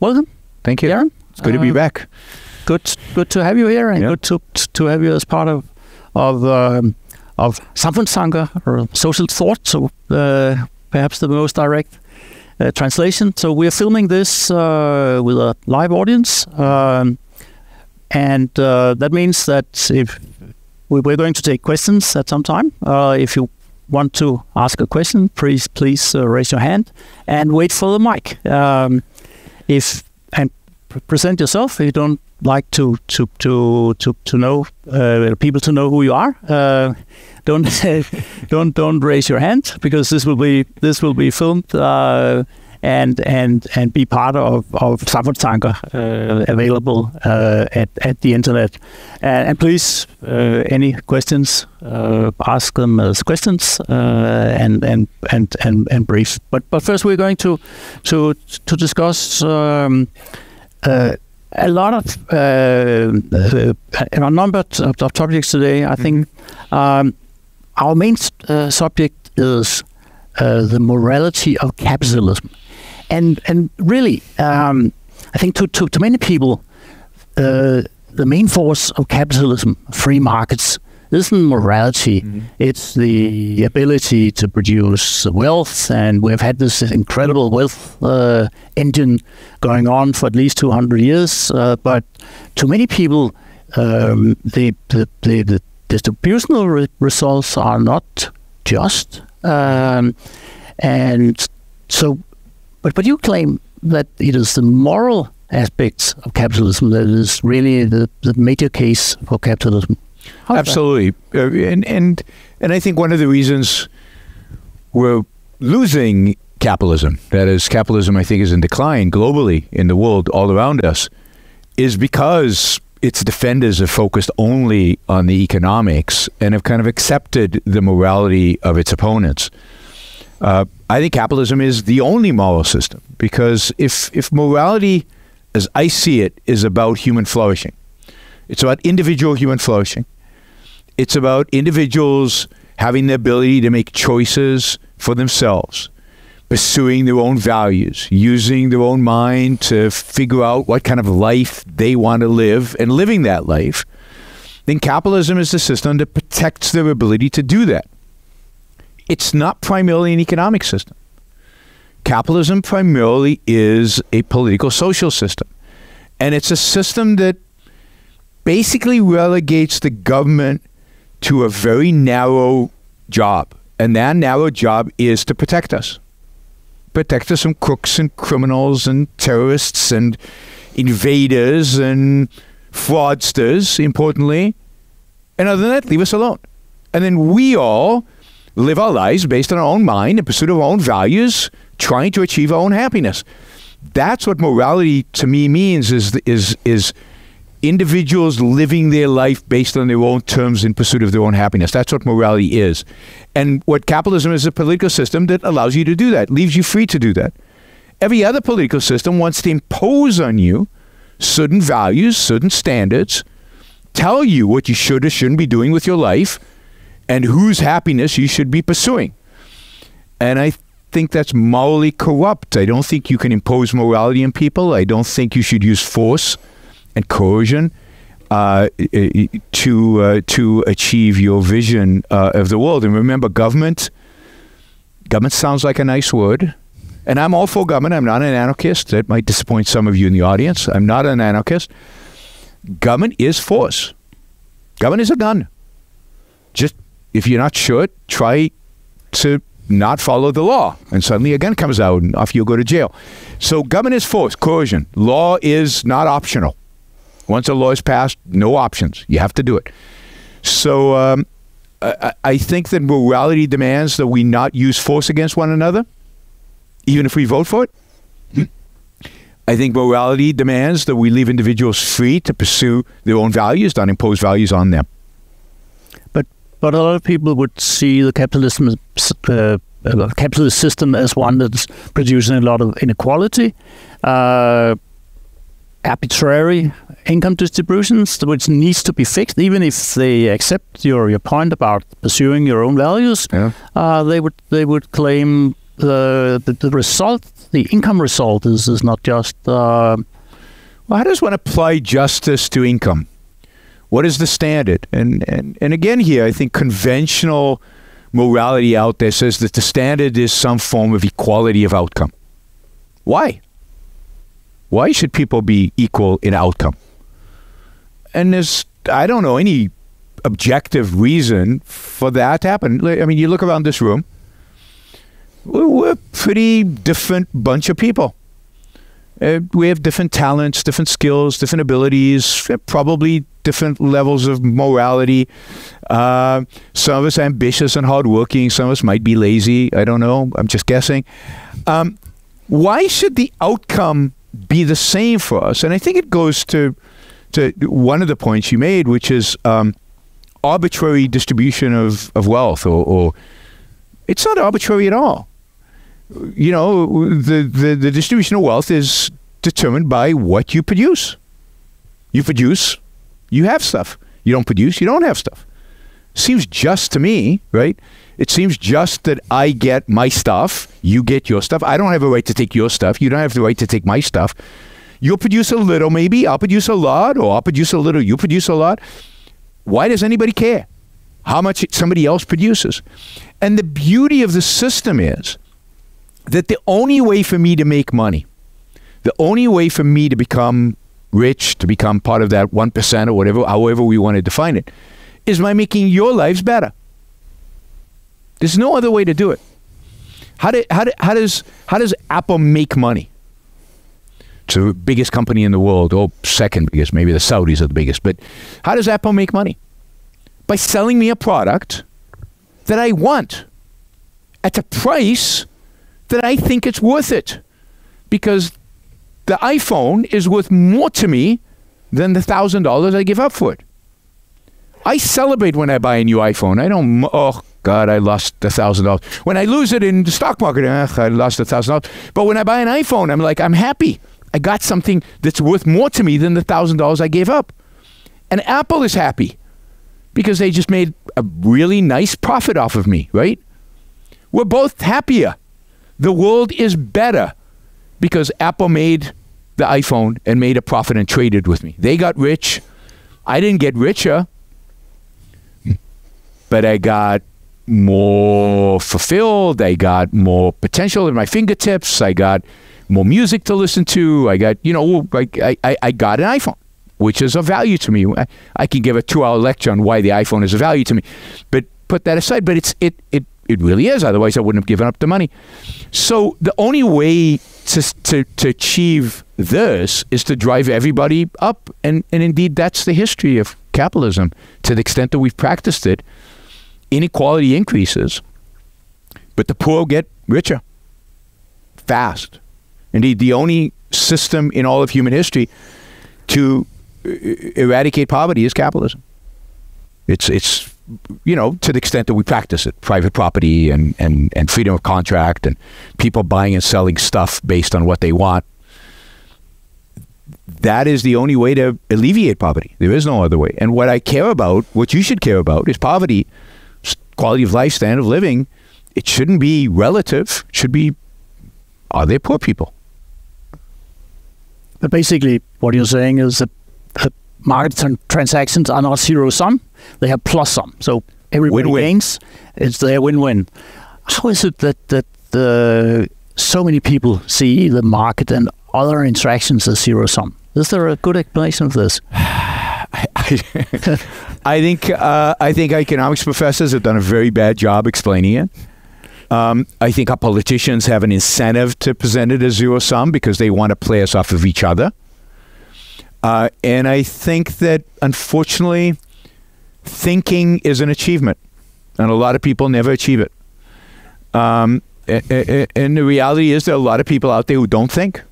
welcome. Thank you. Yaron. It's good to be back. Good to have you here, and good to have you as part of Samfundstanker, or social thought. So perhaps the most direct translation. So we are filming this with a live audience, and that means that if we're going to take questions at some time. If you want to ask a question, please raise your hand and wait for the mic. Present yourself. If you don't like to know people to know who you are, don't raise your hand, because this will be filmed and be part of Samfundstanker, available at the internet. And please, any questions, ask them as questions and brief. But first, we're going to discuss a lot of a number of topics today. I think our main subject is the morality of capitalism, and really, I think to many people, the main force of capitalism, free markets, isn't morality. It's the ability to produce wealth, and we've had this incredible wealth engine going on for at least 200 years. But to many people, the distributional results are not just, and so. But you claim that it is the moral aspects of capitalism that is really the major case for capitalism. Absolutely. And I think one of the reasons we're losing capitalism, that is, capitalism, I think, is in decline globally in the world all around us, is because its defenders are focused only on the economics and have kind of accepted the morality of its opponents. I think capitalism is the only moral system, because if morality, as I see it, is about human flourishing, it's about individual human flourishing. It's about individuals having the ability to make choices for themselves, pursuing their own values, using their own mind to figure out what kind of life they want to live and living that life. Then capitalism is the system that protects their ability to do that. It's not primarily an economic system. Capitalism primarily is a political social system. And it's a system that basically relegates the government to a very narrow job. And that narrow job is to protect us. Protect us from crooks and criminals and terrorists and invaders and fraudsters, importantly. And other than that, leave us alone. And then we all live our lives based on our own mind, in pursuit of our own values, trying to achieve our own happiness. That's what morality to me means, is individuals living their life based on their own terms in pursuit of their own happiness. That's what morality is. And what capitalism is, a political system that allows you to do that, leaves you free to do that. Every other political system wants to impose on you certain values, certain standards, tell you what you should or shouldn't be doing with your life, and whose happiness you should be pursuing. And I think that's morally corrupt. I don't think you can impose morality on people. I don't think you should use force and coercion to achieve your vision of the world. And remember, government sounds like a nice word. And I'm all for government. I'm not an anarchist. That might disappoint some of you in the audience. I'm not an anarchist. Government is force. Government is a gun. Just, if you're not sure, try to not follow the law, and suddenly a gun comes out and off you go to jail. So government is force, coercion. Law is not optional. Once a law is passed, no options. You have to do it. So I think that morality demands that we not use force against one another, even if we vote for it. I think morality demands that we leave individuals free to pursue their own values, not impose values on them. But a lot of people would see the capitalist system as one that's producing a lot of inequality, arbitrary income distributions, which needs to be fixed. Even if they accept your point about pursuing your own values, they would claim the result, the income result is not just... Well, how does one apply justice to income? What is the standard? And again here, I think conventional morality out there says that the standard is some form of equality of outcome. Why? Why should people be equal in outcome? And there's, I don't know, any objective reason for that to happen. I mean, you look around this room, we're a pretty different bunch of people. We have different talents, different skills, different abilities, probably different levels of morality. Some of us are ambitious and hardworking. Some of us might be lazy. I don't know. I'm just guessing. Why should the outcome be the same for us? And I think it goes to one of the points you made, which is arbitrary distribution of wealth, or it's not arbitrary at all. You know, the distribution of wealth is determined by what you produce. You produce, you have stuff. You don't produce, you don't have stuff. Seems just to me, right? It seems just that I get my stuff, you get your stuff. I don't have a right to take your stuff. You don't have the right to take my stuff. You'll produce a little, maybe. I'll produce a lot, or I'll produce a little, you produce a lot. Why does anybody care how much somebody else produces? And the beauty of the system is that the only way for me to make money, the only way for me to become rich, to become part of that 1% or whatever, however we want to define it, is by making your lives better. There's no other way to do it. How does Apple make money? It's the biggest company in the world, or second biggest, maybe the Saudis are the biggest, but how does Apple make money? By selling me a product that I want at a price that I think it's worth it, because the iPhone is worth more to me than the $1,000 I give up for it. I celebrate when I buy a new iPhone. I don't, oh God, I lost $1,000. When I lose it in the stock market, I lost $1,000. But when I buy an iPhone, I'm like, I'm happy. I got something that's worth more to me than the $1,000 I gave up. And Apple is happy because they just made a really nice profit off of me, right? We're both happier. The world is better because Apple made the iPhone and made a profit and traded with me. They got rich. I didn't get richer, but I got more fulfilled. I got more potential at my fingertips. I got more music to listen to. I got, you know, I got an iPhone, which is of value to me. I can give a 2-hour lecture on why the iPhone is of value to me, but put that aside. But it really is. Otherwise, I wouldn't have given up the money. So the only way to achieve this is to drive everybody up. And indeed, that's the history of capitalism. To the extent that we've practiced it, inequality increases, but the poor get richer fast. Indeed, the only system in all of human history to eradicate poverty is capitalism. It's you know, to the extent that we practice it, private property and freedom of contract and people buying and selling stuff based on what they want. That is the only way to alleviate poverty. There is no other way. And what I care about, what you should care about, is poverty, quality of life, standard of living. It shouldn't be relative. It should be, are there poor people? But basically, what you're saying is that market transactions are not zero-sum. They have plus-sum. So everybody gains. It's their win-win. How is it that so many people see the market and other interactions as zero-sum? Is there a good explanation of this? I think economics professors have done a very bad job explaining it. I think our politicians have an incentive to present it as zero-sum because they want to play us off of each other. And I think that, unfortunately, thinking is an achievement, and a lot of people never achieve it. And the reality is there are a lot of people out there who don't think.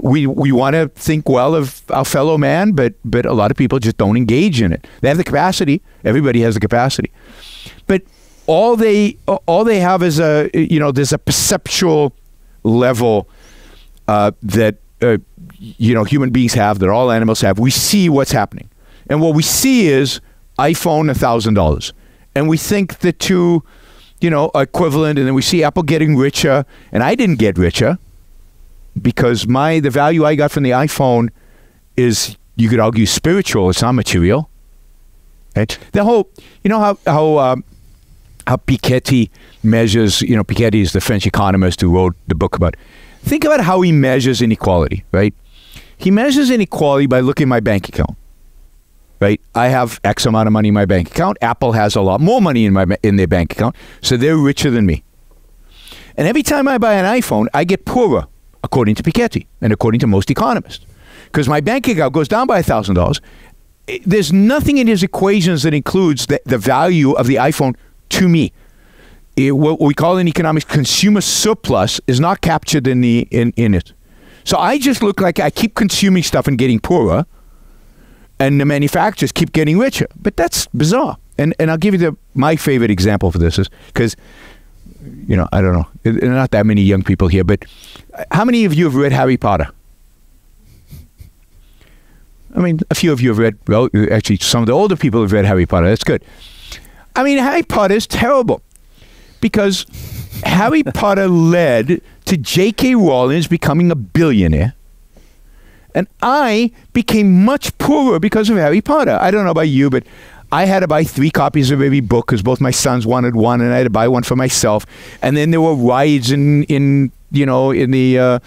We want to think well of our fellow man, but a lot of people just don't engage in it. They have the capacity. Everybody has the capacity. But all they have is there's a perceptual level that human beings have, that all animals have. We see what's happening. And what we see is iPhone $1,000. And we think the two equivalent, and then we see Apple getting richer, and I didn't get richer because the value I got from the iPhone is, you could argue, spiritual. It's not material. Right? The whole, how Piketty measures, Piketty is the French economist who wrote the book about, think about how he measures inequality, right? He measures inequality by looking at my bank account, right? I have X amount of money in my bank account. Apple has a lot more money in their bank account, so they're richer than me. And every time I buy an iPhone, I get poorer, according to Piketty and according to most economists, because my bank account goes down by $1,000. There's nothing in his equations that includes the value of the iPhone to me. What we call in economics consumer surplus is not captured in it. So I just look like I keep consuming stuff and getting poorer, and the manufacturers keep getting richer. But that's bizarre. And I'll give you my favorite example for this is because, I don't know, there are not that many young people here, but how many of you have read Harry Potter? I mean, a few of you have read, well, actually, some of the older people have read Harry Potter. That's good. I mean, Harry Potter is terrible because Harry Potter led to J.K. Rowling becoming a billionaire, and I became much poorer because of Harry Potter. I don't know about you, but I had to buy 3 copies of every book because both my sons wanted one, and I had to buy one for myself. And then there were rides in the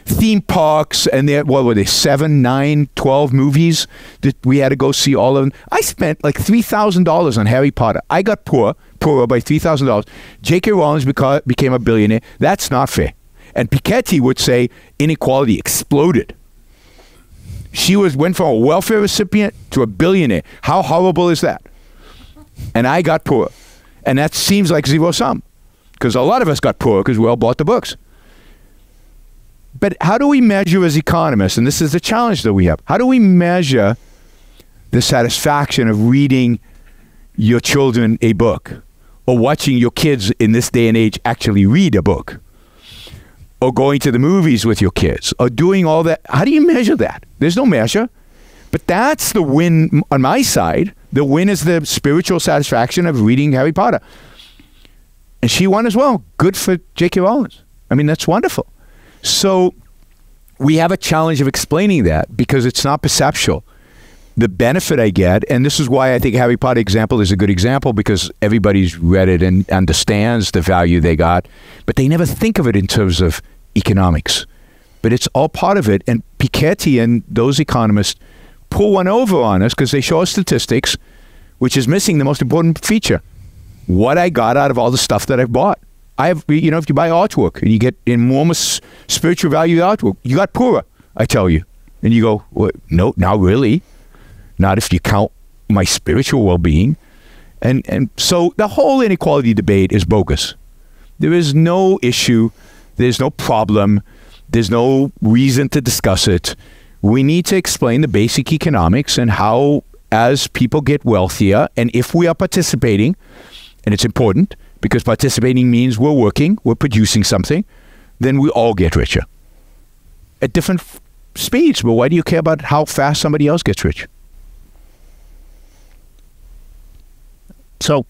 theme parks, and there, what were they, 7, 9, 12 movies that we had to go see all of them. I spent like $3,000 on Harry Potter. I got poorer by $3,000. J.K. Rowling became a billionaire. That's not fair. And Piketty would say inequality exploded. She went from a welfare recipient to a billionaire. How horrible is that? And I got poor. And that seems like zero sum, because a lot of us got poor because we all bought the books. But how do we measure as economists, and this is the challenge that we have, how do we measure the satisfaction of reading your children a book, or watching your kids in this day and age actually read a book, or going to the movies with your kids, or doing all that? How do you measure that? There's no measure. But that's the win on my side. The win is the spiritual satisfaction of reading Harry Potter. And she won as well. Good for J.K. Rowling. I mean, that's wonderful. So we have a challenge of explaining that because it's not perceptual. The benefit I get, and this is why I think Harry Potter example is a good example, because everybody's read it and understands the value they got, but they never think of it in terms of economics. But it's all part of it. And Piketty and those economists pull one over on us because they show us statistics, which is missing the most important feature. What I got out of all the stuff that I've bought. I have, if you buy artwork and you get enormous spiritual value artwork, you got poorer, I tell you. And you go, well, no, not really. Not if you count my spiritual well-being. And so the whole inequality debate is bogus. There is no issue. There's no problem. There's no reason to discuss it. We need to explain the basic economics and how, as people get wealthier, and if we are participating, and it's important, because participating means we're working, we're producing something, then we all get richer. At different speeds. But why do you care about how fast somebody else gets rich? So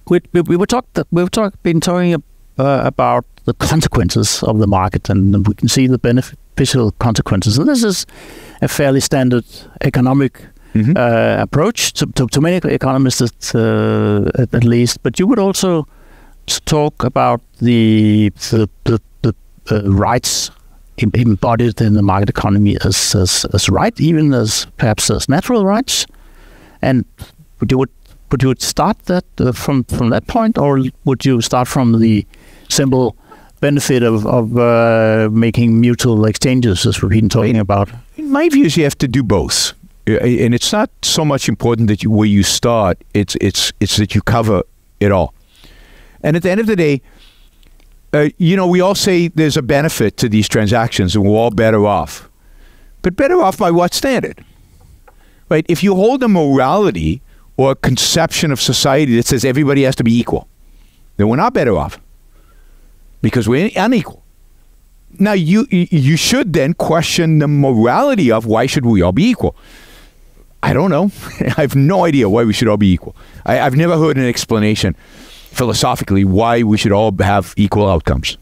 we've been talking about the consequences of the market, and we can see the beneficial consequences. And this is a fairly standard economic approach to many economists, at least. But you would also talk about the rights embodied in the market economy as right, even as perhaps as natural rights. And would you start that from that point, or would you start from the simple benefit of making mutual exchanges, as we've been talking about? In my view, you have to do both, and it's not so much important that where you start. It's that you cover it all. And at the end of the day, we all say there's a benefit to these transactions, and we're all better off. But better off by what standard? Right? If you hold a morality or a conception of society that says everybody has to be equal, then we're not better off because we're unequal. Now, you should then question the morality of why should we all be equal. I don't know. I have no idea why we should all be equal. I've never heard an explanation philosophically why we should all have equal outcomes.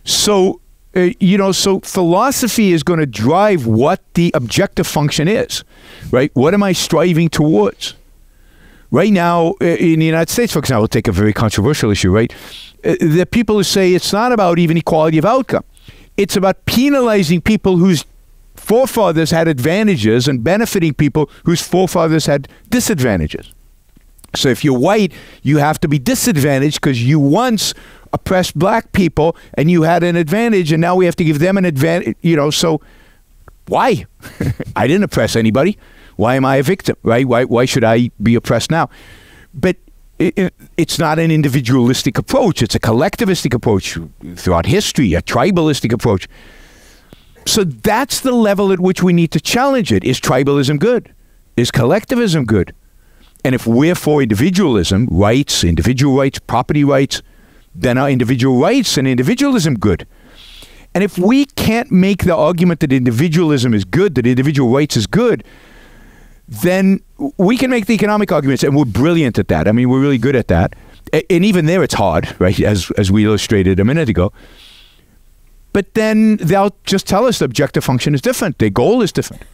So, so philosophy is going to drive what the objective function is, right? What am I striving towards? Right now, in the United States, for example, take a very controversial issue, right? There are people who say it's not about even equality of outcome. It's about penalizing people whose forefathers had advantages and benefiting people whose forefathers had disadvantages. So if you're white, you have to be disadvantaged because you once oppressed black people and you had an advantage, and now we have to give them an advantage, so why? I didn't oppress anybody. Why am I a victim, right? Why should I be oppressed now? But it's not an individualistic approach. It's a collectivistic approach throughout history, a tribalistic approach. So that's the level at which we need to challenge it. Is tribalism good? Is collectivism good? And if we're for individualism, individual rights, property rights, then are individual rights and individualism good? And if we can't make the argument that individualism is good, that individual rights is good, then we can make the economic arguments, and we're brilliant at that. I mean, we're really good at that. And even there it's hard, right, as we illustrated a minute ago. But then they'll just tell us the objective function is different. Their goal is different.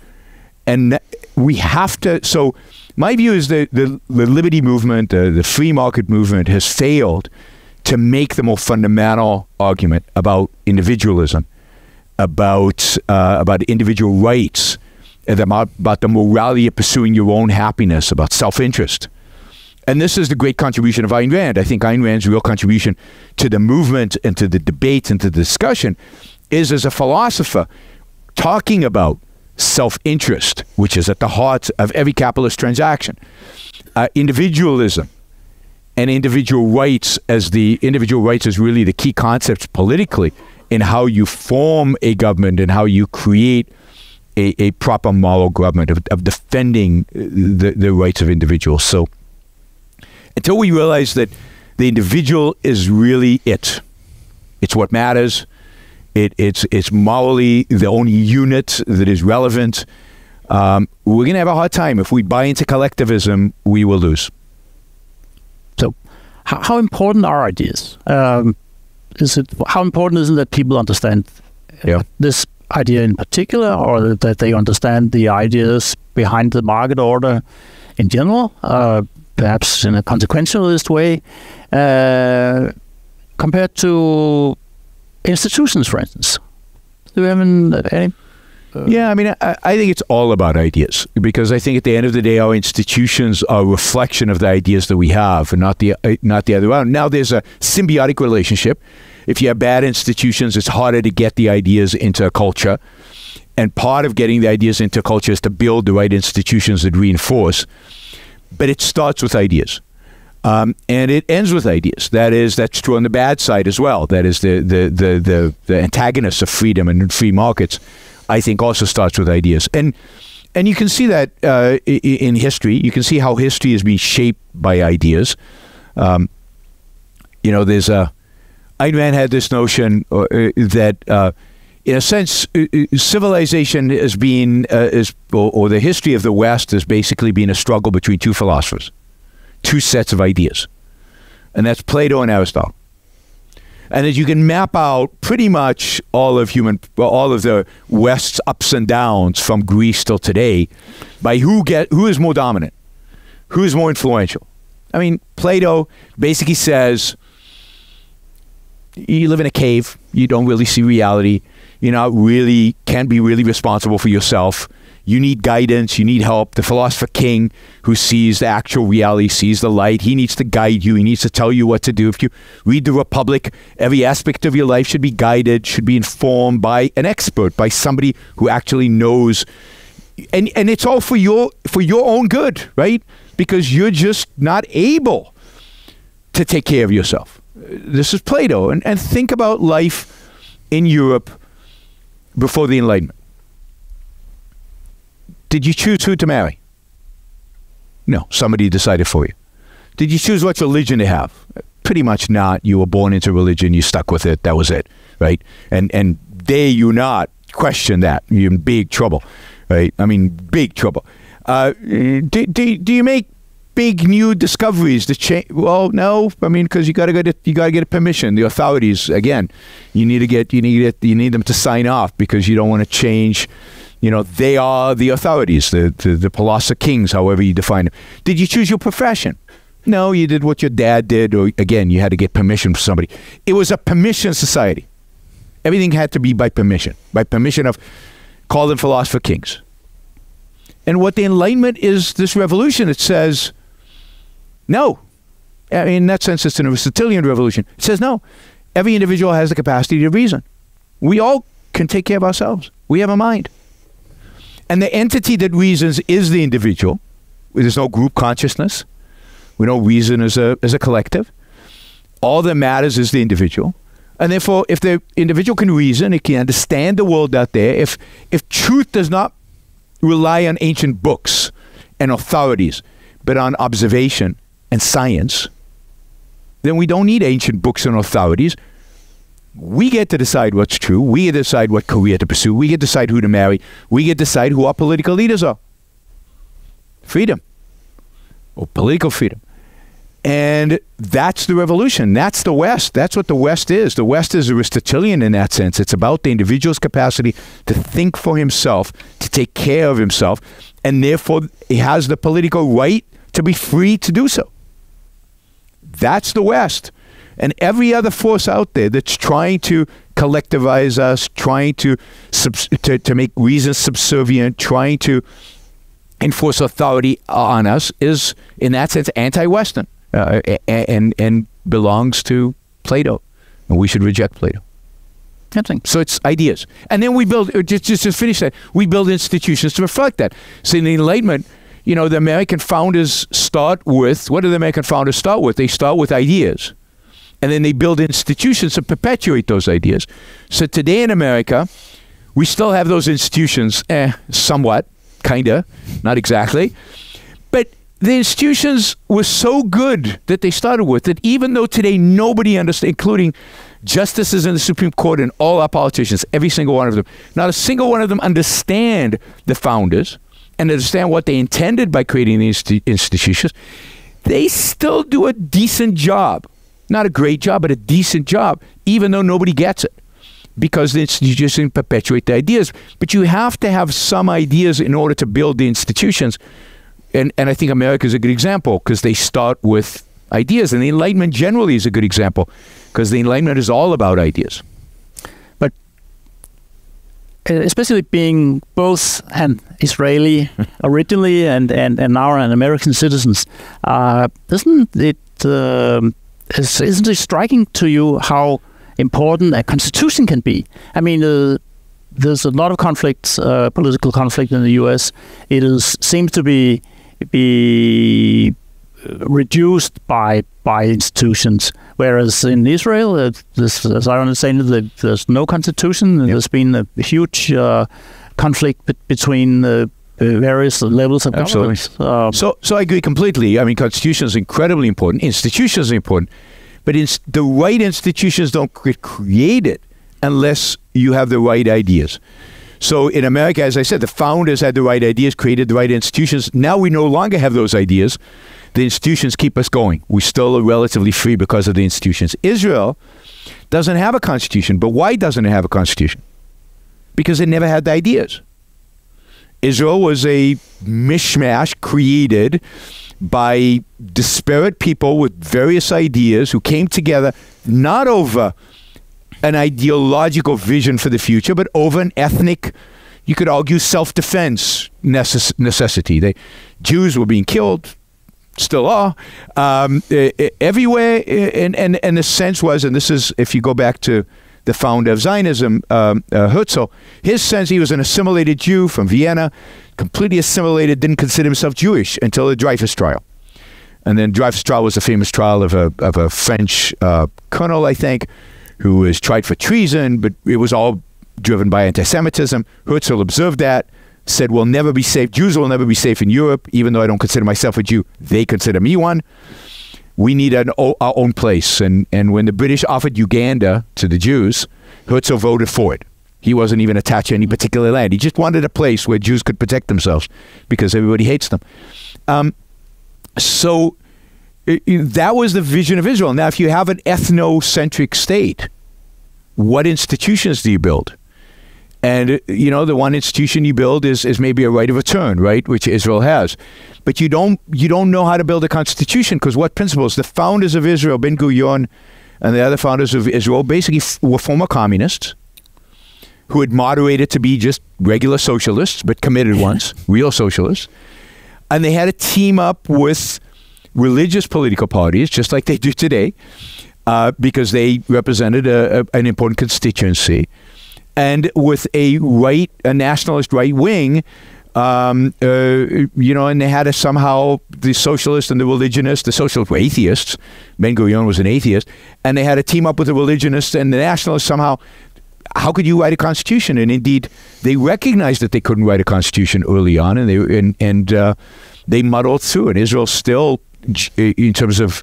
And we have to... So my view is that the liberty movement, the free market movement has failed to make the more fundamental argument about individualism, about individual rights, about the morality of pursuing your own happiness, about self-interest. And this is the great contribution of Ayn Rand. I think Ayn Rand's real contribution to the movement and to the debate and to the discussion is as a philosopher talking about self-interest, which is at the heart of every capitalist transaction. Individualism and individual rights as really the key concepts politically in how you form a government and how you create a proper moral government of defending the rights of individuals. So until we realize that the individual is really it's what matters, it's morally the only unit that is relevant, we're going to have a hard time. If we buy into collectivism, we will lose. So how important are ideas? How important is it that people understand this idea in particular, or that they understand the ideas behind the market order in general, perhaps in a consequentialist way, compared to institutions, for instance? Do we have any? Yeah, I mean, I think it's all about ideas, because I think at the end of the day, our institutions are a reflection of the ideas that we have, and not the other way around. Now, there's a symbiotic relationship. If you have bad institutions, it's harder to get the ideas into a culture. And part of getting the ideas into a culture is to build the right institutions that reinforce. But it starts with ideas. And it ends with ideas. That's true on the bad side as well. That is the antagonists of freedom and free markets, I think, also starts with ideas. And you can see that in history. You can see how history is being shaped by ideas. There's Ayn Rand had this notion that, in a sense, civilization has been, or the history of the West has basically been a struggle between two philosophers, two sets of ideas, and that's Plato and Aristotle. And that you can map out pretty much all of the West's ups and downs from Greece till today by who is more dominant, who is more influential. I mean, Plato basically says, you live in a cave, you don't really see reality, can't be really responsible for yourself. You need guidance, you need help. The philosopher king who sees the actual reality, sees the light, he needs to guide you, he needs to tell you what to do. If you read the Republic, every aspect of your life should be guided, should be informed by an expert, by somebody who actually knows. And it's all for your own good, right? Because you're just not able to take care of yourself. This is Plato. And think about life in Europe before the Enlightenment. Did you choose who to marry? No, somebody decided for you. Did you choose what religion to have? Pretty much not. You were born into religion, you stuck with it, that was it, right? And dare you not question that, you're in big trouble. right? I mean, big trouble. Do you make big new discoveries to change? Well, no. I mean, because you got to get a permission. The authorities, again, you need them to sign off, because you don't want to change. You know, they are the authorities, the Palasa kings, however you define them. Did you choose your profession? No, you did what your dad did, or again, you had to get permission from somebody. It was a permission society. Everything had to be by permission of, call them philosopher kings. And what the Enlightenment is, this revolution, it says, no. I mean, in that sense, it's an Aristotelian revolution. It says, no. Every individual has the capacity to reason. We all can take care of ourselves. We have a mind. And the entity that reasons is the individual. There's no group consciousness. We don't reason as a collective. All that matters is the individual. And therefore, if the individual can reason, it can understand the world out there. If truth does not rely on ancient books and authorities, but on observation and science, then we don't need ancient books and authorities. We get to decide what's true. We get to decide what career to pursue. We get to decide who to marry. We get to decide who our political leaders are. Freedom. Or political freedom. And that's the revolution. That's the West. That's what the West is. The West is Aristotelian in that sense. It's about the individual's capacity to think for himself, to take care of himself, and therefore he has the political right to be free to do so. That's the West. And every other force out there that's trying to collectivize us, trying to make reason subservient, trying to enforce authority on us is, in that sense, anti-Western. And belongs to Plato, and we should reject Plato. So it's ideas, and then we build. Just to finish that, we build institutions to reflect that. So in the Enlightenment, you know, the American founders start with, what do the American founders start with? They start with ideas, and then they build institutions to perpetuate those ideas. So today in America, we still have those institutions, somewhat, kinda, not exactly, but the institutions were so good that they started with that even though today nobody understands, including justices in the Supreme Court and all our politicians, every single one of them, not a single one of them understand the founders and understand what they intended by creating these institutions, they still do a decent job. Not a great job, but a decent job, even though nobody gets it. Because the institutions perpetuate the ideas. But you have to have some ideas in order to build the institutions. And I think America is a good example because they start with ideas. And the Enlightenment generally is a good example because the Enlightenment is all about ideas. But especially being both an Israeli originally and now an American citizens, isn't it striking to you how important a constitution can be? I mean, there's a lot of conflicts, political conflict in the U.S. It seems to be reduced by institutions, whereas in Israel, as I understand it, there's no constitution. Yep. There's been a huge conflict between the various levels of government. So I agree completely. I mean, constitution is incredibly important. Institutions are important, but the right institutions don't get created unless you have the right ideas. So in America, as I said, the founders had the right ideas, created the right institutions. Now we no longer have those ideas. The institutions keep us going. We still are relatively free because of the institutions. Israel doesn't have a constitution. But why doesn't it have a constitution? Because it never had the ideas. Israel was a mishmash created by disparate people with various ideas who came together not over an ideological vision for the future, but over an ethnic, you could argue, self-defense necessity. Jews were being killed, still are, everywhere, and the sense was, and this is, if you go back to the founder of Zionism, Herzl, his sense, he was an assimilated Jew from Vienna, completely assimilated, didn't consider himself Jewish until the Dreyfus trial. And then Dreyfus trial was a famous trial of a French colonel, I think, who was tried for treason, but it was all driven by anti-Semitism. Herzl observed that, said, we'll never be safe. Jews will never be safe in Europe, even though I don't consider myself a Jew. They consider me one. We need our own place. And when the British offered Uganda to the Jews, Herzl voted for it. He wasn't even attached to any particular land. He just wanted a place where Jews could protect themselves because everybody hates them. So that was the vision of Israel. Now, if you have an ethnocentric state, what institutions do you build? And, you know, the one institution you build is maybe a right of return, right, which Israel has. But you don't know how to build a constitution, because what principles? The founders of Israel, Ben Gurion and the other founders of Israel, basically were former communists who had moderated to be just regular socialists, but committed ones, real socialists. And they had to team up with religious political parties, just like they do today, because they represented an important constituency. And with a nationalist right wing, you know, and they had to somehow, the socialists and the religionists, the socialists were atheists. Ben Gurion was an atheist. And they had to team up with the religionists and the nationalists somehow. How could you write a constitution? And indeed, they recognized that they couldn't write a constitution early on, and they muddled through it. Israel still, in terms of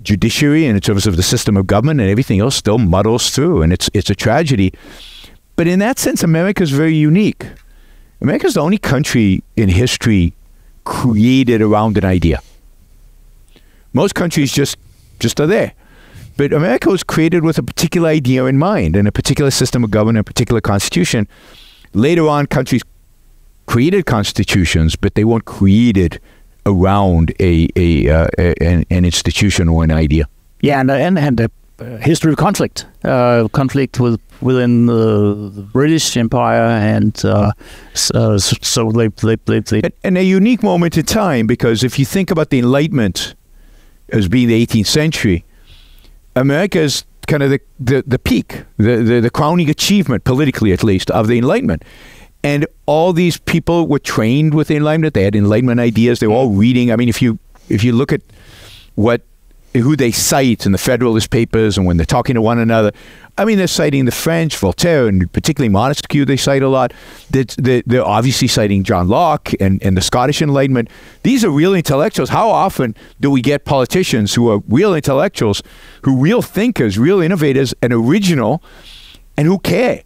judiciary and in terms of the system of government and everything else, still muddles through, and it's a tragedy. But in that sense, America is very unique. America is the only country in history created around an idea. Most countries just are there. But America was created with a particular idea in mind and a particular system of government, a particular constitution. Later on, countries created constitutions, but they weren't created around an institution or an idea. Yeah, and a history of conflict within the British Empire, and so they and a unique moment in time, because if you think about the Enlightenment as being the 18th century, America is kind of the peak, the crowning achievement, politically at least, of the Enlightenment. And all these people were trained with the Enlightenment. They had Enlightenment ideas. They were all reading. I mean, if you look at who they cite in the Federalist Papers and when they're talking to one another, I mean, they're citing the French, Voltaire, and particularly Montesquieu they cite a lot. They're obviously citing John Locke and the Scottish Enlightenment. These are real intellectuals. How often do we get politicians who are real intellectuals, real thinkers, real innovators, and original, and who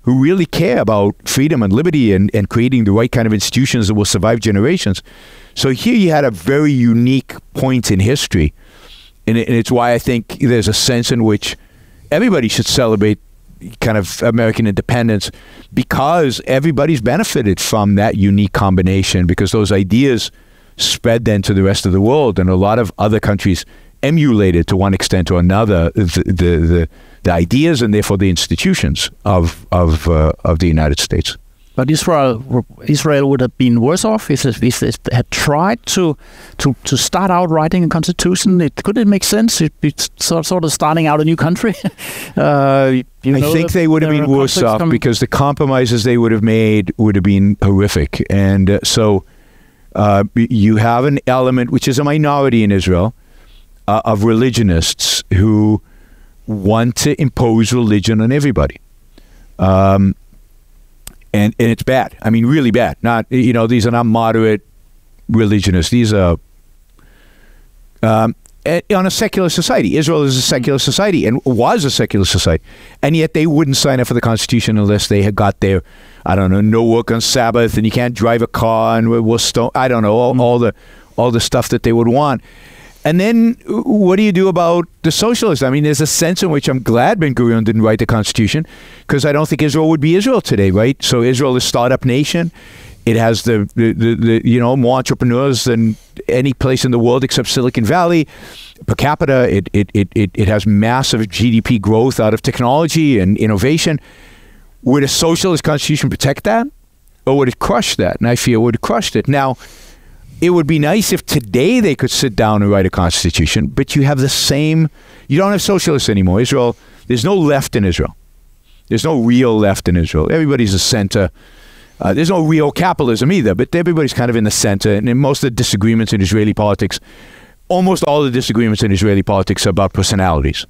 really care about freedom and liberty and creating the right kind of institutions that will survive generations? So here you had a very unique point in history. And it's why I think there's a sense in which everybody should celebrate kind of American independence, because everybody's benefited from that unique combination, because those ideas spread then to the rest of the world, and a lot of other countries emulated to one extent or another the ideas and therefore the institutions of the United States. But Israel would have been worse off if it had tried to start out writing a constitution. Could it make sense? It's sort of starting out a new country. I think they would have been worse off because the compromises they would have made would have been horrific. And so you have an element, which is a minority in Israel, of religionists who want to impose religion on everybody. And it's bad. I mean, really bad. Not, you know, these are not moderate religionists. These are on a secular society. Israel is a secular society and was a secular society. And yet they wouldn't sign up for the Constitution unless they had got their, I don't know, no work on Sabbath, and you can't drive a car, and we'll I don't know, all the stuff that they would want. And then what do you do about the socialists? I mean, there's a sense in which I'm glad Ben Gurion didn't write the Constitution, because I don't think Israel would be Israel today, right? So Israel is a startup nation. It has the you know, more entrepreneurs than any place in the world except Silicon Valley. Per capita, it has massive GDP growth out of technology and innovation. Would a socialist constitution protect that? Or would it crush that? And I fear it would have crushed it. Now, it would be nice if today they could sit down and write a constitution, but you have the same, you don't have socialists anymore. Israel, there's no left in Israel. There's no real left in Israel. Everybody's a center. There's no real capitalism either, but everybody's kind of in the center. And in most of the disagreements in Israeli politics, almost all the disagreements in Israeli politics are about personalities.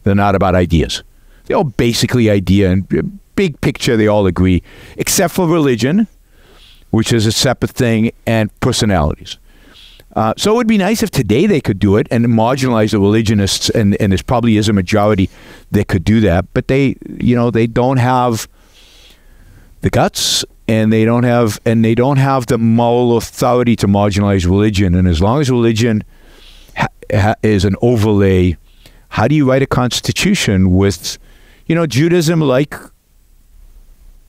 They're not about ideas. They're all basically idea, and big picture they all agree, except for religion, which is a separate thing, and personalities. So it would be nice if today they could do it and marginalize the religionists, and there probably is a majority that could do that, but they, you know, they don't have the guts, and they don't have the moral authority to marginalize religion. And as long as religion is an overlay, how do you write a constitution with, Judaism like,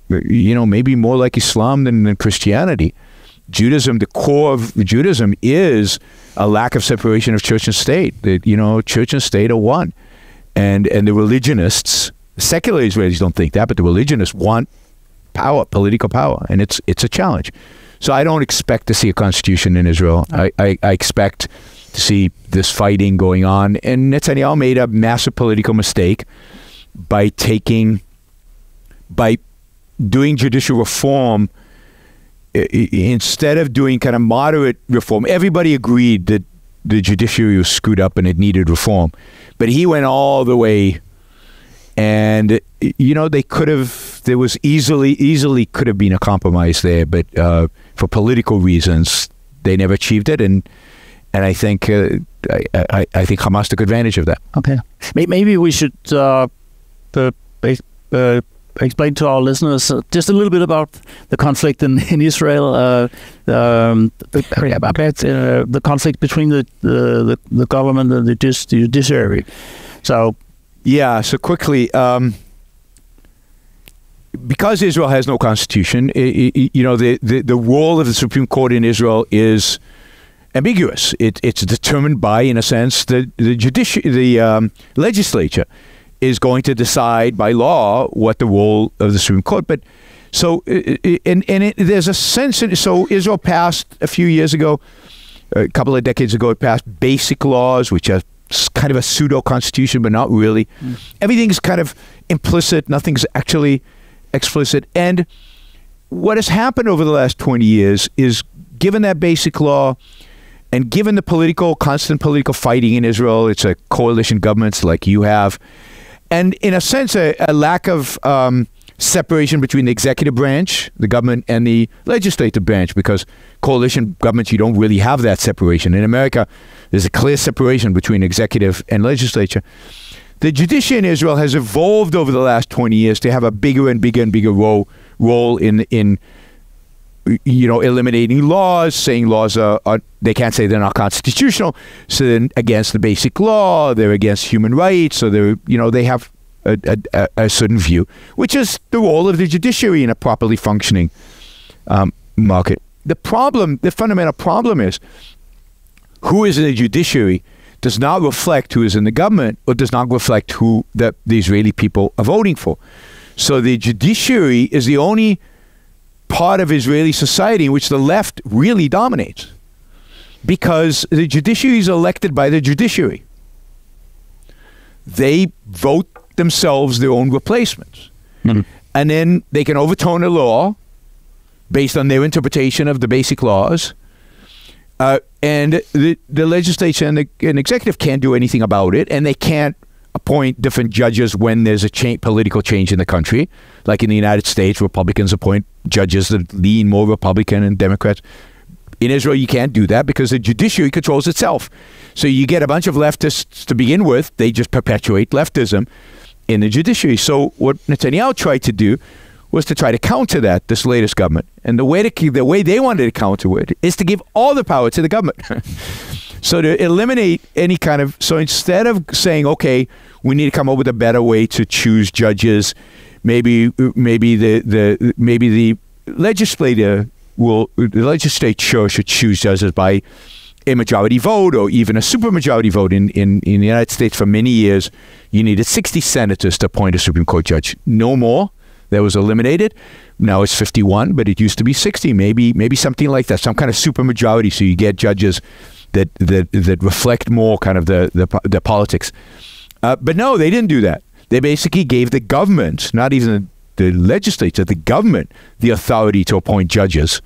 maybe more like Islam than Christianity? Judaism, the core of Judaism is a lack of separation of church and state. Church and state are one. And the religionists, secular Israelis don't think that, but the religionists want power, political power, and it's a challenge. So I don't expect to see a constitution in Israel. I expect to see this fighting going on. And Netanyahu made a massive political mistake by doing judicial reform instead of doing kind of moderate reform. Everybody agreed that the judiciary was screwed up and it needed reform. But he went all the way, and, there was easily could have been a compromise there, but for political reasons, they never achieved it. And I think I think Hamas took advantage of that. Okay. Maybe we should explain to our listeners just a little bit about the conflict in Israel, the conflict between the government and the judiciary. So, so quickly, because Israel has no constitution, the role of the Supreme Court in Israel is ambiguous. It's determined by, in a sense, the legislature is going to decide by law what the role of the Supreme Court. But so, there's a sense. So Israel passed a few years ago, a couple of decades ago, it passed basic laws, which are kind of a pseudo constitution, but not really. Everything's kind of implicit. Nothing's actually explicit. And what has happened over the last 20 years is, given that basic law, and given the constant political fighting in Israel, it's a coalition government like you have. And in a sense, a lack of separation between the executive branch, the government, and the legislative branch, because coalition governments, you don't really have that separation. In America, there's a clear separation between executive and legislature. The judiciary in Israel has evolved over the last 20 years to have a bigger and bigger and bigger role in eliminating laws, saying laws they can't say they're not constitutional, so then against the basic law, they're against human rights, so they have a certain view, which is the role of the judiciary in a properly functioning market. The fundamental problem is, who is in the judiciary does not reflect who is in the government, or does not reflect who the Israeli people are voting for. So the judiciary is the only part of Israeli society in which the left really dominates, because the judiciary is elected by the judiciary. They vote themselves their own replacements. And then they can overturn a law based on their interpretation of the basic laws. And the legislature and the executive can't do anything about it, and they can't appoint different judges when there's a political change in the country. Like in the United States, Republicans appoint judges that lean more Republican and Democrats. In Israel, you can't do that because the judiciary controls itself. So you get a bunch of leftists to begin with. They just perpetuate leftism in the judiciary. So what Netanyahu tried to do was to try to counter that, this latest government. And the way they wanted to counter it is to give all the power to the government. So to eliminate any kind of, so instead of saying, okay, we need to come up with a better way to choose judges, maybe the legislature should choose judges by a majority vote or even a supermajority vote. In the United States, for many years, you needed 60 senators to appoint a Supreme Court judge. No more. That was eliminated. Now it's 51, but it used to be 60. Maybe something like that, some kind of supermajority, so you get judges that reflect more kind of the politics. But no, they didn't do that. They basically gave the government, not even the legislature, the government, the authority to appoint judges.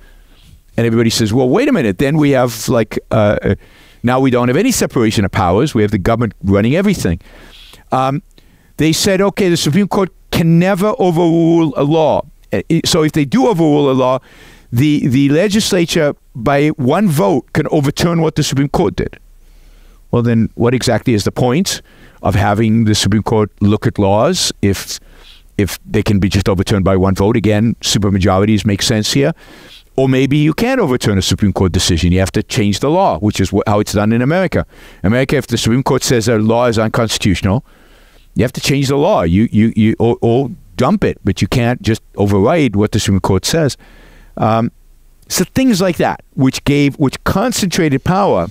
And everybody says, well, wait a minute. Then we have now we don't have any separation of powers. We have the government running everything. They said, okay, the Supreme Court can never overrule a law. So if they do overrule a law, the legislature, by one vote, can overturn what the Supreme Court did. Well, then what exactly is the point of having the Supreme Court look at laws if if they can be just overturned by one vote. Again, supermajorities make sense here. Or maybe you can't overturn a Supreme Court decision. You have to change the law, which is how it's done in America. America, if the Supreme Court says a law is unconstitutional, you have to change the law. Or dump it, but you can't just override what the Supreme Court says. So things like that, which concentrated power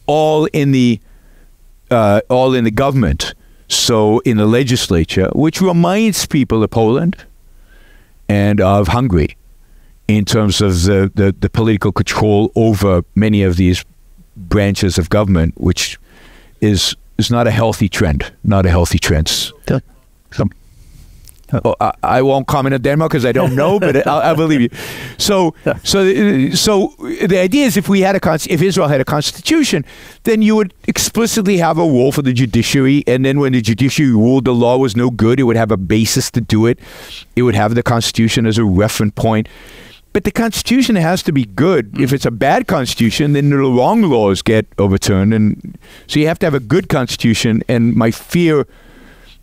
all in the government, so in the legislature, which reminds people of Poland and of Hungary in terms of the political control over many of these branches of government, which is not a healthy trend. Not a healthy trend. I won't comment on Denmark because I don't know, but I believe you. So the idea is, if Israel had a constitution, then you would explicitly have a role for the judiciary, and then when the judiciary ruled the law was no good, it would have a basis to do it. It would have the constitution as a reference point. But the constitution has to be good. If it's a bad constitution, then the wrong laws get overturned, and so you have to have a good constitution. And my fear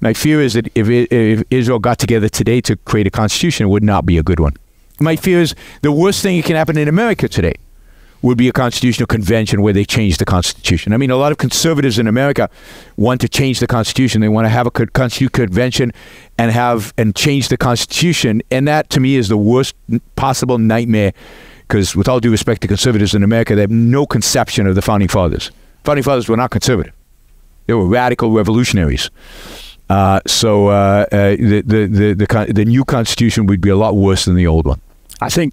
is that if Israel got together today to create a constitution, it would not be a good one. My fear is the worst thing that can happen in America today would be a constitutional convention where they change the Constitution. I mean, a lot of conservatives in America want to change the Constitution. They want to have a constitutional convention and change the Constitution. And that, to me, is the worst possible nightmare, because with all due respect to conservatives in America, they have no conception of the Founding Fathers. Founding Fathers were not conservative. They were radical revolutionaries. So the new Constitution would be a lot worse than the old one. I think,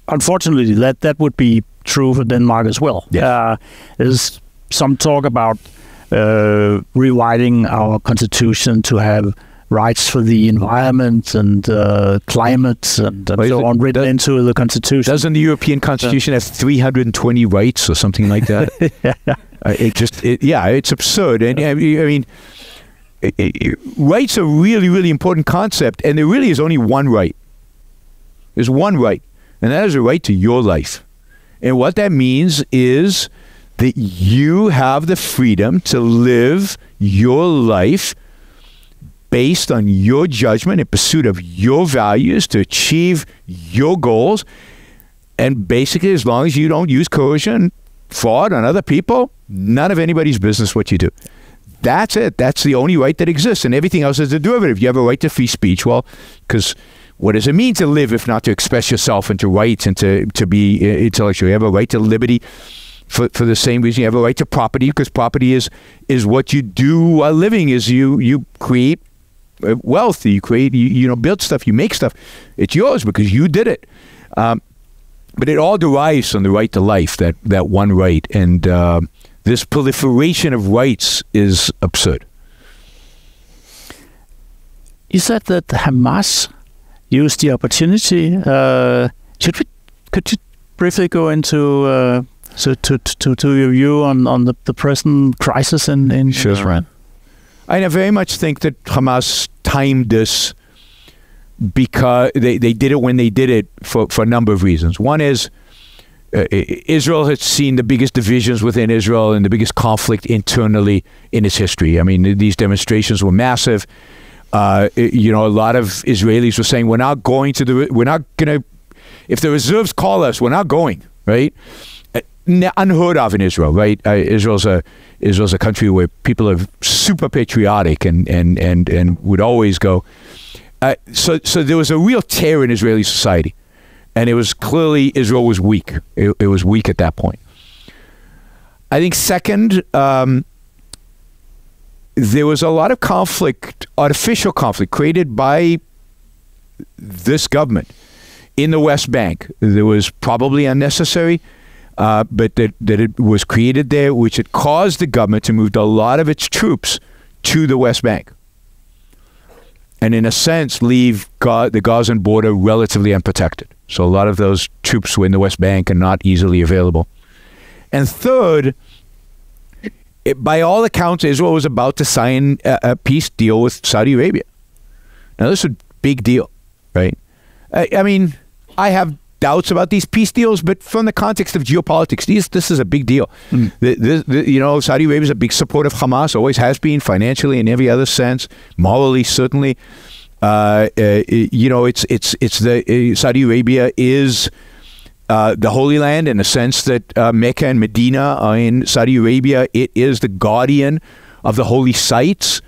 unfortunately, that would be true for Denmark as well. Yes. There's some talk about rewriting our constitution to have rights for the environment and climate and so on written into the constitution. Doesn't the European Constitution have 320 rights or something like that? It's absurd. And I mean, rights are really, really important concept, and there really is only one right. There's one right, and that is a right to your life. And what that means is that you have the freedom to live your life based on your judgment, in pursuit of your values, to achieve your goals. And basically, as long as you don't use coercion, fraud on other people, none of anybody's business what you do. That's it. That's the only right that exists. And everything else is a derivative. You have a right to free speech. Well, because what does it mean to live if not to express yourself and to write and to be intellectual? You have a right to liberty for the same reason. You have a right to property, because property is what you do while living. Is you create wealth. You create, build stuff. You make stuff. It's yours because you did it. But it all derives from the right to life, that one right. And this proliferation of rights is absurd. You said that Hamas used the opportunity. Could you briefly go into to your view on the present crisis in Israel? I very much think that Hamas timed this because they did it when they did it for a number of reasons. One is Israel has seen the biggest divisions within Israel and the biggest conflict internally in its history. I mean, these demonstrations were massive. A lot of Israelis were saying, we're not going to, if the reserves call us, we're not going, right? Unheard of in Israel, right? Israel's a country where people are super patriotic and would always go. So there was a real tear in Israeli society, and it was clearly Israel was weak. It was weak at that point. I think second, there was a lot of conflict, artificial conflict, created by this government in the West Bank. There was probably unnecessary, but that it was created there, which had caused the government to move a lot of its troops to the West Bank. And in a sense, leave the Gazan border relatively unprotected. So a lot of those troops were in the West Bank and not easily available. And third, by all accounts, Israel was about to sign a peace deal with Saudi Arabia. Now, this is a big deal, right? I mean, I have doubts about these peace deals, but from the context of geopolitics, this is a big deal. Saudi Arabia is a big supporter of Hamas, always has been, financially in every other sense, morally certainly. Saudi Arabia is the Holy Land in the sense that Mecca and Medina are in Saudi Arabia. It is the guardian of the holy sites.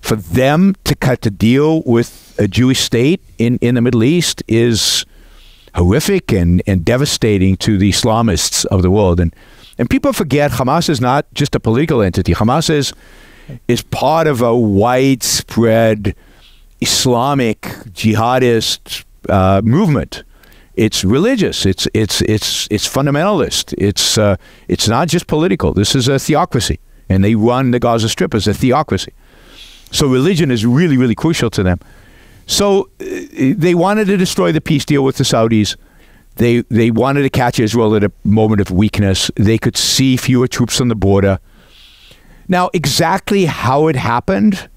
For them to cut the deal with a Jewish state in the Middle East is horrific and devastating to the Islamists of the world. And people forget Hamas is not just a political entity. Hamas is part of a widespread Islamic jihadist movement. It's religious. It's fundamentalist. It's not just political. This is a theocracy, and they run the Gaza Strip as a theocracy. So religion is really, really crucial to them. So they wanted to destroy the peace deal with the Saudis. They wanted to catch Israel at a moment of weakness. They could see fewer troops on the border. Now, exactly how it happened,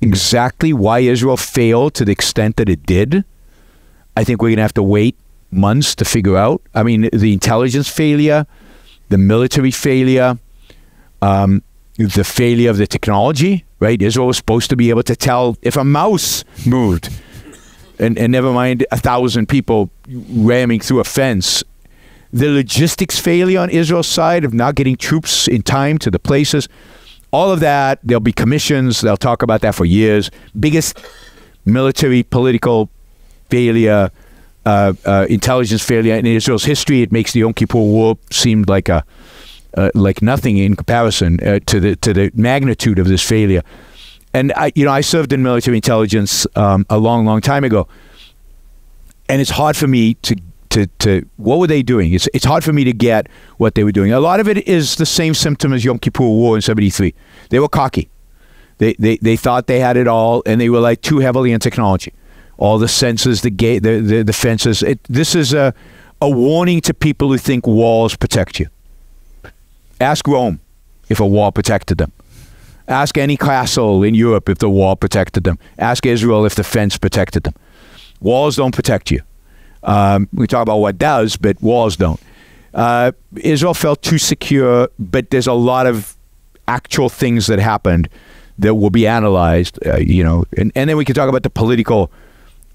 exactly why Israel failed to the extent that it did, I think we're going to have to wait months to figure out. I mean, the intelligence failure, the military failure, the failure of the technology, right? Israel was supposed to be able to tell if a mouse moved, and never mind 1,000 people ramming through a fence. The logistics failure on Israel's side of not getting troops in time to the places, all of that, there'll be commissions, they'll talk about that for years. Biggest military, political failure, intelligence failure in Israel's history. It makes the Yom Kippur War seem like like nothing in comparison to the magnitude of this failure. And I served in military intelligence a long time ago, and it's hard for me to what were they doing? It's hard for me to get what they were doing. A lot of it is the same symptom as Yom Kippur War in '73. They were cocky. They thought they had it all, and they were like too heavily in technology. All the sensors, the fences. This is a warning to people who think walls protect you. Ask Rome if a wall protected them. Ask any castle in Europe if the wall protected them. Ask Israel if the fence protected them. Walls don't protect you. We talk about what does, but walls don't. Israel felt too secure, but there's a lot of actual things that happened that will be analyzed, and then we can talk about the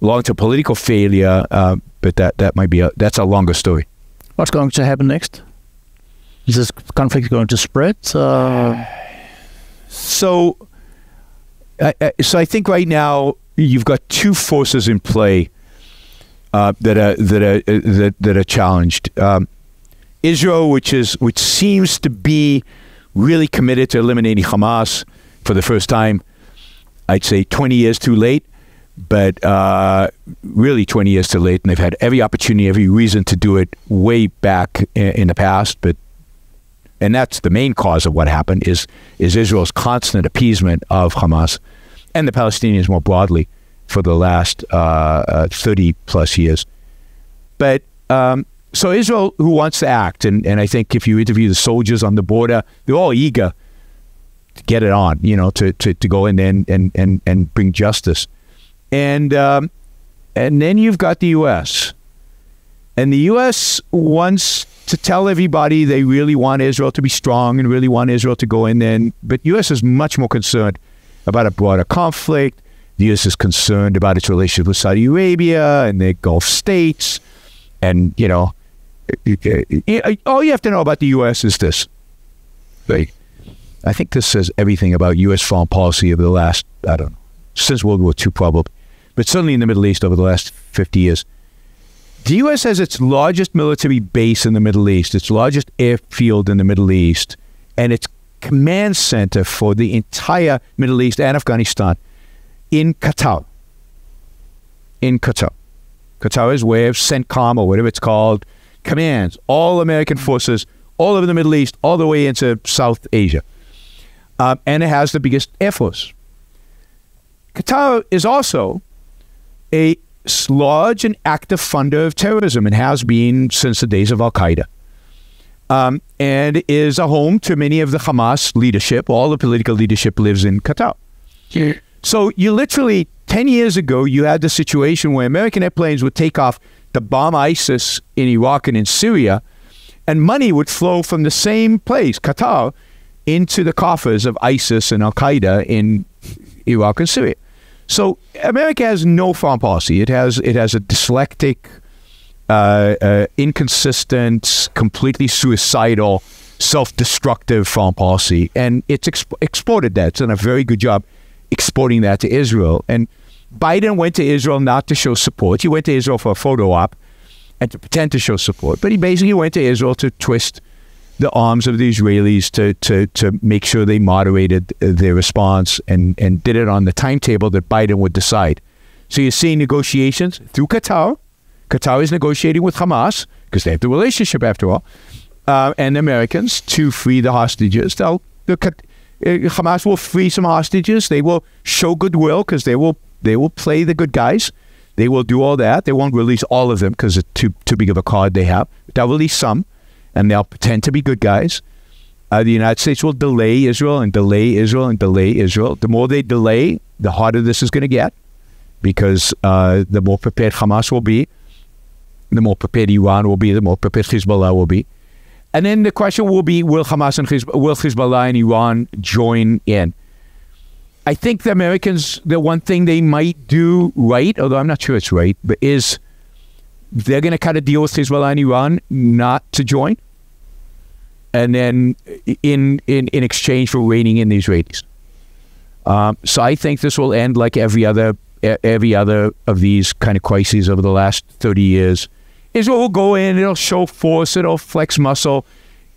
long-term political failure, but that might be that's a longer story. What's going to happen next? Is this conflict going to spread? So I think right now you've got two forces in play that are challenged. Israel, which seems to be really committed to eliminating Hamas for the first time. I'd say 20 years too late, but really 20 years too late, and they've had every opportunity, every reason to do it way back in the past. And that's the main cause of what happened is Israel's constant appeasement of Hamas and the Palestinians more broadly for the last 30 plus years. But so Israel, who wants to act, and I think if you interview the soldiers on the border, they're all eager to get it on, to go in there and bring justice. And then you've got the U.S. And the U.S. wants to tell everybody they really want Israel to be strong and really want Israel to go in there. But U.S. is much more concerned about a broader conflict. The U.S. is concerned about its relationship with Saudi Arabia and the Gulf states. And, all you have to know about the U.S. is this. I think this says everything about U.S. foreign policy over the last, since World War II probably, but certainly in the Middle East over the last 50 years. The U.S. has its largest military base in the Middle East, its largest airfield in the Middle East, and its command center for the entire Middle East and Afghanistan in Qatar. In Qatar. Qatar is where CENTCOM, or whatever it's called, commands all American forces all over the Middle East, all the way into South Asia. And it has the biggest air force. Qatar is also a large and active funder of terrorism and has been since the days of Al-Qaeda. And is a home to many of the Hamas leadership. All the political leadership lives in Qatar. Yeah. So you literally, 10 years ago, you had the situation where American airplanes would take off to bomb ISIS in Iraq and in Syria, and money would flow from the same place, Qatar, into the coffers of ISIS and Al-Qaeda in Iraq and Syria. So America has no foreign policy. It has a dyslectic, inconsistent, completely suicidal, self-destructive foreign policy, and it's exported that. It's done a very good job exporting that to Israel. And Biden went to Israel not to show support. He went to Israel for a photo op and to pretend to show support. But he basically went to Israel to twist the arms of the Israelis to make sure they moderated their response and did it on the timetable that Biden would decide. So you're seeing negotiations through Qatar. Qatar is negotiating with Hamas because they have the relationship after all, and the Americans to free the hostages. Hamas will free some hostages. They will show goodwill because they will play the good guys. They will do all that. They won't release all of them because it's too big of a card they have. They'll release some, and they'll pretend to be good guys. The United States will delay Israel and delay Israel and delay Israel. The more they delay, the harder this is going to get, because the more prepared Hamas will be, the more prepared Iran will be, the more prepared Hezbollah will be. And then the question will be, will Hezbollah and Iran join in? I think the Americans, the one thing they might do right, although I'm not sure it's right, but is they're going to cut a deal with Hezbollah and Iran not to join, and then in exchange for reining in the Israelis. So I think this will end like every other of these kind of crises over the last 30 years. Israel will go in, it'll show force, it'll flex muscle,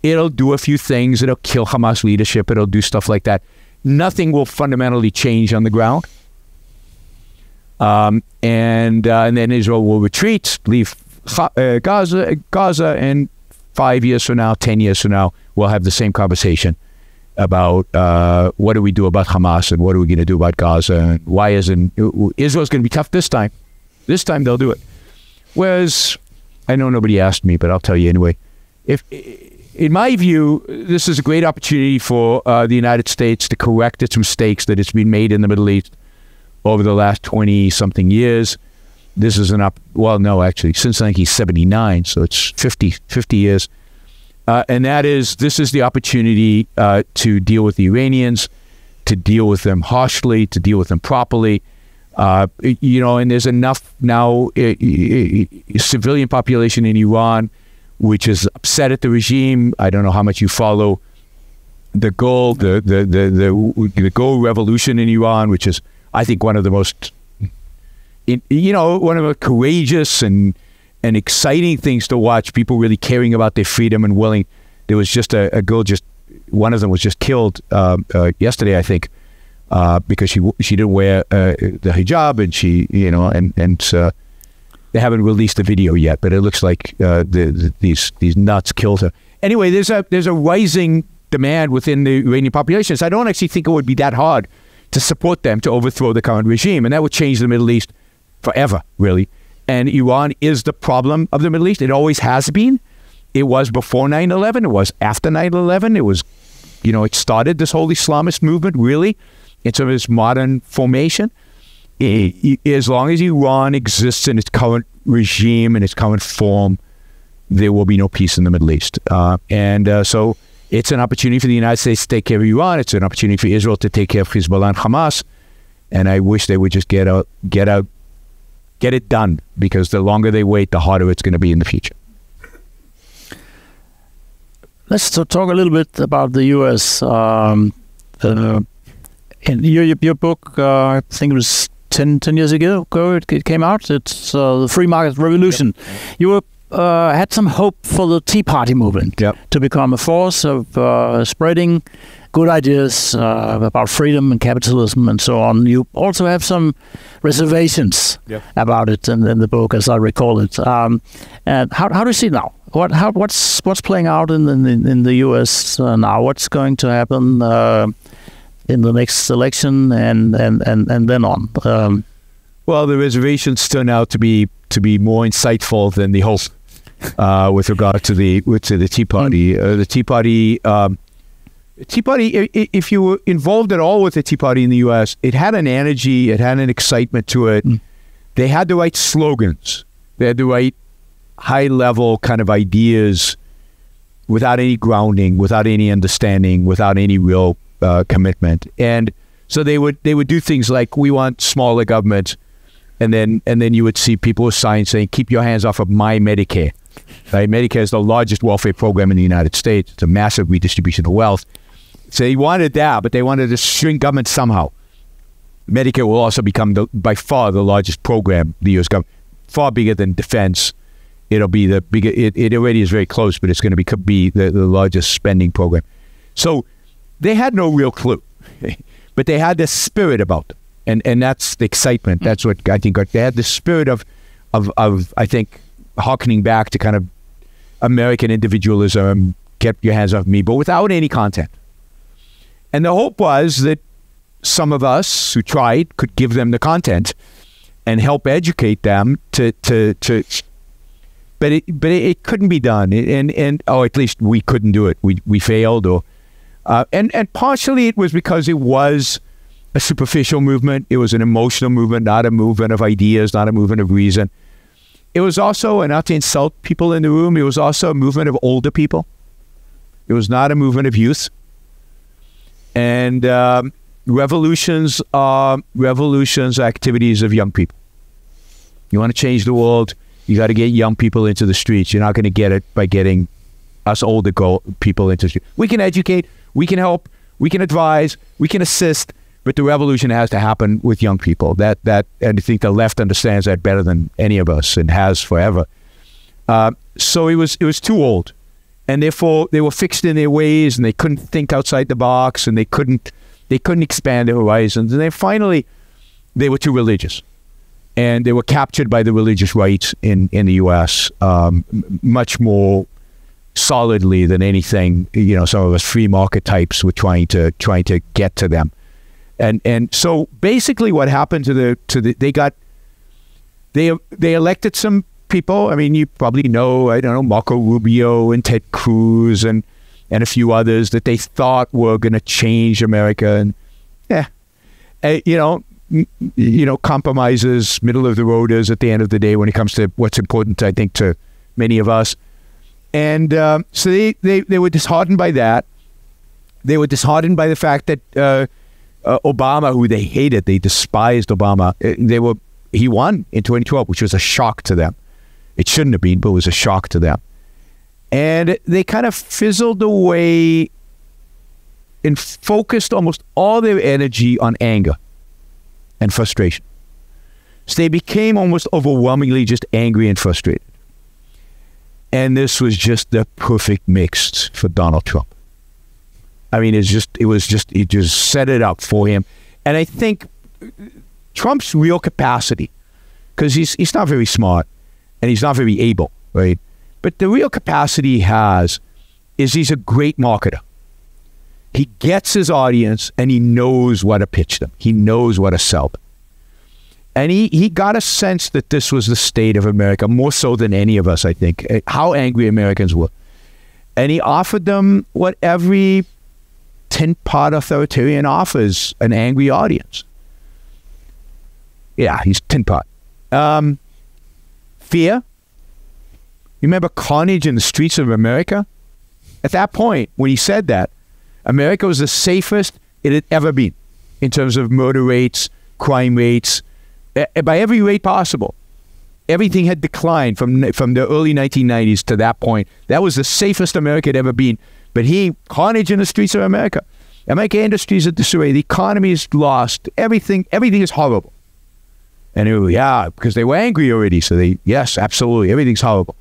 it'll do a few things, it'll kill Hamas leadership, it'll do stuff like that. Nothing will fundamentally change on the ground. And then Israel will retreat, leave Gaza, and 5 years from now, 10 years from now, we'll have the same conversation about what do we do about Hamas and what are we going to do about Gaza, and why isn't Israel's going to be tough this time. This time they'll do it. Whereas, I know nobody asked me, but I'll tell you anyway. In my view, this is a great opportunity for the United States to correct its mistakes that it's been made in the Middle East over the last 20-something years. This is since 1979, so it's 50 years. And this is the opportunity to deal with the Iranians, to deal with them harshly, to deal with them properly. And there's enough now civilian population in Iran which is upset at the regime. I don't know how much you follow the gold revolution in Iran, which is, I think, one of the most, one of the courageous and exciting things to watch. People really caring about their freedom and willing. There was just a girl, one of them was just killed yesterday, I think, because she didn't wear the hijab, and they haven't released the video yet, but it looks like these nuts killed her. Anyway, there's a rising demand within the Iranian population. So I don't actually think it would be that hard to support them to overthrow the current regime, and that would change the Middle East forever, really. And Iran is the problem of the Middle East. It always has been. It was before 9/11. It was after 9/11. It was, it started this whole Islamist movement, really, in some of its modern formation. As long as Iran exists in its current regime and its current form, there will be no peace in the Middle East. So it's an opportunity for the United States to take care of Iran. It's an opportunity for Israel to take care of Hezbollah and Hamas. And I wish they would just get it done, because the longer they wait, the harder it's going to be in the future. Let's talk a little bit about the U.S. In your book, I think it was 10 years ago it came out. It's the Free Market Revolution. Yep. You had some hope for the Tea Party movement to become a force of spreading good ideas about freedom and capitalism and so on. You also have some reservations about it in the book, as I recall it. And how do you see it now? What's playing out in the U.S. Now? What's going to happen in the next election and then on? Well, the reservations turn out to be more insightful than the hope with regard to the Tea Party. The Tea Party, if you were involved at all with the Tea Party in the U.S., it had an energy, it had an excitement to it. They had the right slogans. They had the right high-level kind of ideas without any grounding, without any understanding, without any real commitment. And So they would do things like, we want smaller government, and then you would see people with signs saying, keep your hands off of my Medicare. Right? Medicare is the largest welfare program in the United States. It's a massive redistribution of wealth. So they wanted that, but they wanted to shrink government somehow. Medicare will also become by far the largest program, the U.S. government, far bigger than defense. It'll be the bigger. It already is very close, but it's going to be the largest spending program. So they had no real clue, but they had this spirit about them, and that's the excitement. That's what I think they had. The spirit of I think harkening back to kind of American individualism. Get your hands off me, but without any content. And the hope was that some of us who tried could give them the content and help educate them but it couldn't be done, and at least we couldn't do it. We failed, and partially it was because it was a superficial movement. It was an emotional movement, not a movement of ideas, not a movement of reason. It was also, and not to insult people in the room, it was also a movement of older people. It was not a movement of youth. And revolutions are activities of young people. You want to change the world, you got to get young people into the streets. You're not going to get it by getting us older people into the streets. We can educate, we can help, we can advise, we can assist, but the revolution has to happen with young people. And I think the left understands that better than any of us, and has forever. So it was too old, and therefore they were fixed in their ways, and they couldn't think outside the box, and they couldn't expand their horizons. And then finally, they were too religious, and they were captured by the religious right in the U.S. Much more solidly than anything. Some of us free market types were trying to get to them. And so basically what happened they elected some people. I mean, you probably know, I don't know, Marco Rubio and Ted Cruz and a few others that they thought were going to change America. And compromises, middle of the roaders at the end of the day when it comes to what's important, I think, to many of us. And so they were disheartened by that. They were disheartened by the fact that Obama, who they hated, they despised Obama. He won in 2012, which was a shock to them. It shouldn't have been, but it was a shock to them. And they kind of fizzled away and focused almost all their energy on anger and frustration. So they became almost overwhelmingly just angry and frustrated. And this was just the perfect mix for Donald Trump. I mean, it just set it up for him. And I think Trump's real capacity, because he's not very smart and he's not very able, right? But the real capacity he has is he's a great marketer. He gets his audience and he knows what to pitch them. He knows what to sell them. And he got a sense that this was the state of America, more so than any of us, I think, how angry Americans were. And he offered them what every tin-pot authoritarian offers an angry audience. Yeah, he's tin-pot. Fear. Remember carnage in the streets of America? At that point, when he said that, America was the safest it had ever been in terms of murder rates, crime rates, by every rate possible. Everything had declined from the early 1990s to that point. That was the safest America had ever been. But carnage in the streets of America. American industries are disarray. The economy is lost. Everything is horrible. And because they were angry already. So yes, absolutely, everything's horrible.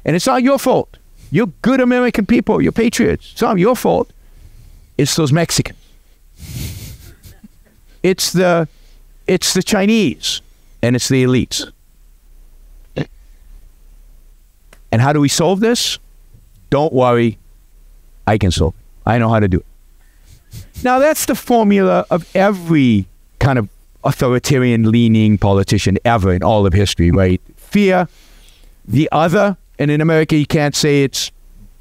And it's not your fault. You're good American people. You're patriots. It's not your fault. It's those Mexicans. It's the Chinese, and it's the elites. And how do we solve this? Don't worry, I can solve it. I know how to do it. Now, that's the formula of every kind of authoritarian-leaning politician ever in all of history, right? Fear, the other, and in America, you can't say it's